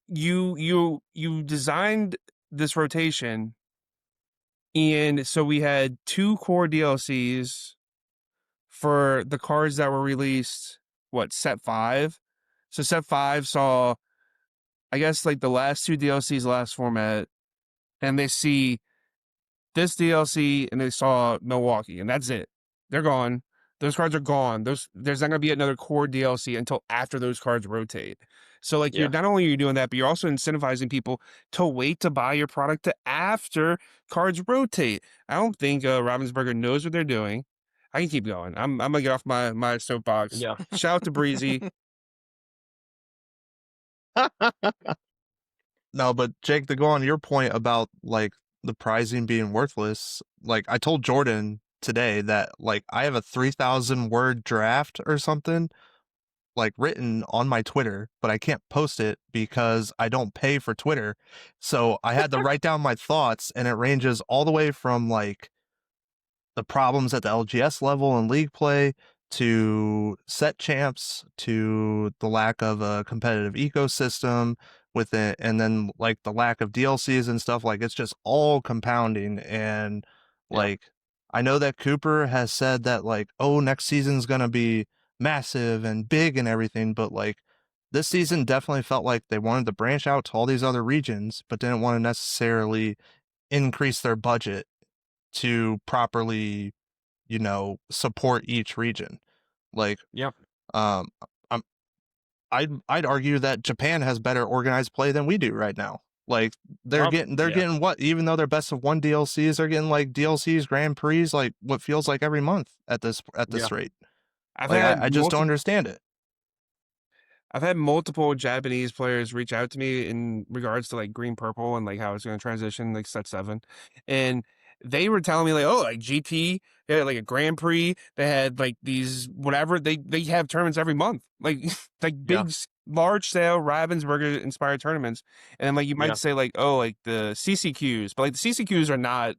you designed this rotation, and so we had 2 core DLCs for the cards that were released, set 5? So set 5 saw, I guess, like the last 2 DLCs, last format, and they see this DLC and they saw Milwaukee, and that's it. They're gone. Those cards are gone. There's not going to be another core DLC until after those cards rotate. So like Yeah. you're not only are you doing that, but you're also incentivizing people to wait to buy your product to after cards rotate. I don't think Ravensburger knows what they're doing. I can keep going. I'm gonna get off my soapbox. Yeah. Shout out to Breezy. No, but Jake, to go on your point about like the pricing being worthless, like I told Jordan today that like I have a 3,000 word draft or something like written on my Twitter, but I can't post it because I don't pay for Twitter. So I had to write down my thoughts, and it ranges all the way from like the problems at the LGS level in league play to set champs to the lack of a competitive ecosystem with it, and then like the lack of DLCs and stuff. Like it's just all compounding. And Yeah. like I know that Cooper has said that like, oh, next season's gonna be massive and big and everything, but like this season definitely felt like they wanted to branch out to all these other regions, but didn't want to necessarily increase their budget to properly, support each region. Like, Yeah. um, I'm, I'd argue that Japan has better organized play than we do right now. Like they're getting what, even though they're best of 1 DLCs, they're getting like DLCs, Grand Prix, like what feels like every month at this rate. I've Like had I just don't understand it. I've had multiple Japanese players reach out to me in regards to like green purple and like how it's going to transition like set 7, and they were telling me like, oh, like GT, they had like a Grand Prix, they had like these whatever, they have tournaments every month, like like big large scale Ravensburger inspired tournaments, and then like you might say like, oh, like the CCQs, but like the CCQs are not.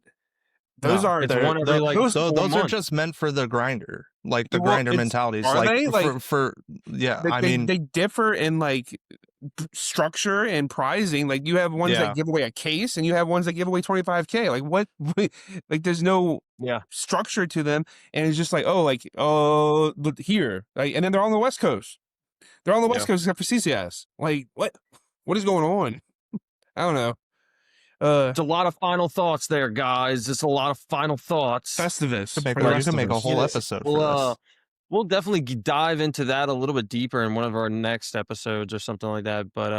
Those No, aren't. It's one every like those 4 those are months. just meant for the grinder, like the Well, grinder mentalities. are Like they? Like, for yeah, I they mean, they differ in like structure and pricing. Like you have ones Yeah. that give away a case, and you have ones that give away 25K. Like what? Like there's no structure to them, and it's just like, oh, like, oh, look here, like, and then they're on the West Coast. They're on the West Coast except for CCS. Like what? What is going on? I don't know. It's a lot of final thoughts there, guys. It's a lot of final thoughts. Festivus. you for the can rest of make a us. whole episode for this. we'll definitely dive into that a little bit deeper in one of our next episodes or something like that. But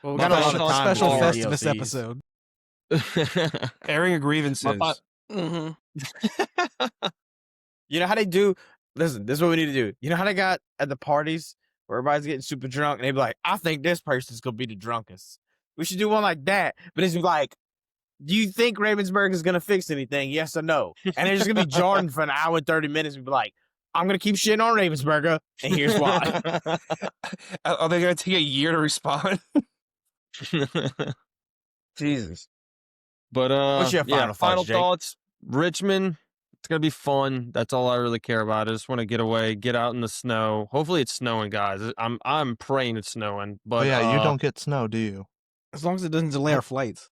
Well, we My got a lot of final time special thought- between Festivus DLCs. episode. Airing of grievances. fi- Mm-hmm. You know how they do? Listen, this is what we need to do. You know how they got at the parties where everybody's getting super drunk and they be like, I think this person's going to be the drunkest. We should do one like that. But it's like, do you think Ravensburg is going to fix anything? Yes or no? And it's just going to be Jordan for an hour and 30 minutes. We'd be like, I'm going to keep shitting on Ravensburger. And here's why. Are they going to take a year to respond? Jesus. But What's your final thoughts, Jake? thoughts? Richmond, it's gonna be fun. That's all I really care about. I just want to get away, get out in the snow. Hopefully it's snowing, guys. I'm praying it's snowing. But Oh, yeah, you don't get snow, do you? As long as it doesn't delay our flights.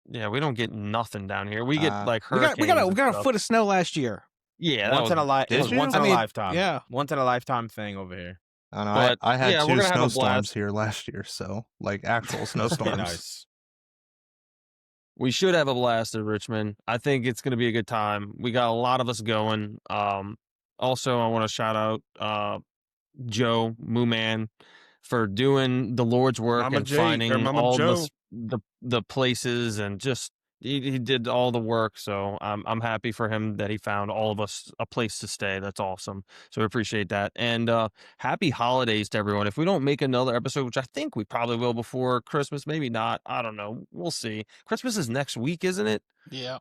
Yeah, we don't get nothing down here. We get like We hurricanes. got and a stuff. foot of snow last year. Yeah, that Once in a was- It was Did you? once in I a mean, lifetime. Yeah. Once in a lifetime thing over here. I don't know. But, I had yeah, we're 2 gonna have a snowstorms blast. here last year, so like actual snowstorms. Nice. We should have a blast at Richmond. I think it's going to be a good time. We got a lot of us going. Also, I want to shout out Joe Mooman for doing the Lord's work Mama and Jake, or finding Mama all Joe. the places and just he did all the work. So I'm happy for him that he found all of us a place to stay. That's awesome. So we appreciate that. And happy holidays to everyone. If we don't make another episode, which I think we probably will before Christmas, maybe not. I don't know. We'll see. Christmas is next week, isn't it? Yeah.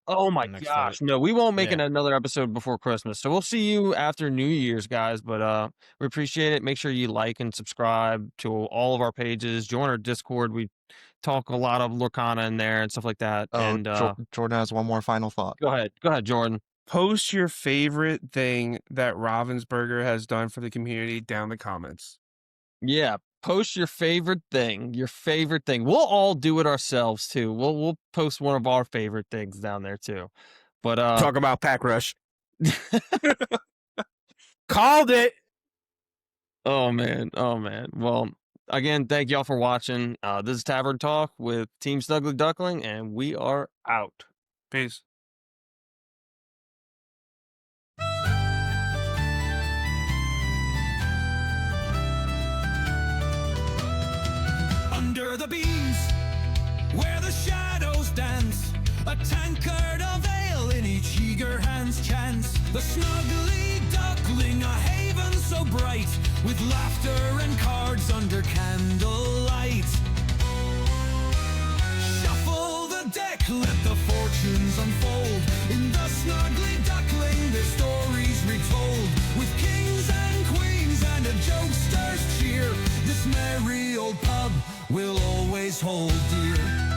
Oh my Next gosh. Friday. No, we won't make Yeah. another episode before Christmas. So we'll see you after New Year's, guys. But we appreciate it. Make sure you like and subscribe to all of our pages. Join our Discord. We talk a lot of Lorcana in there and stuff like that. Oh, And Jordan has one more final thought. go ahead, Jordan. Post your favorite thing that Ravensburger has done for the community down in the comments. Yeah. Post your favorite thing. We'll all do it ourselves too. We'll post one of our favorite things down there too. But Talk about Pack Rush. Called it. Oh man. Well, again, thank y'all for watching. This is Tavern Talk with Team Snuggly Duckling, and we are out. Peace. Under the beams, where the shadows dance, a tankard of ale in each eager hand's chance. The snuggly duckling, a haven so bright, with laughter and cards under candlelight. Shuffle the deck, let the fortunes unfold. In the snuggly duckling, their stories retold, with kings and queens and a jokester's cheer. This merry old pub will always hold dear.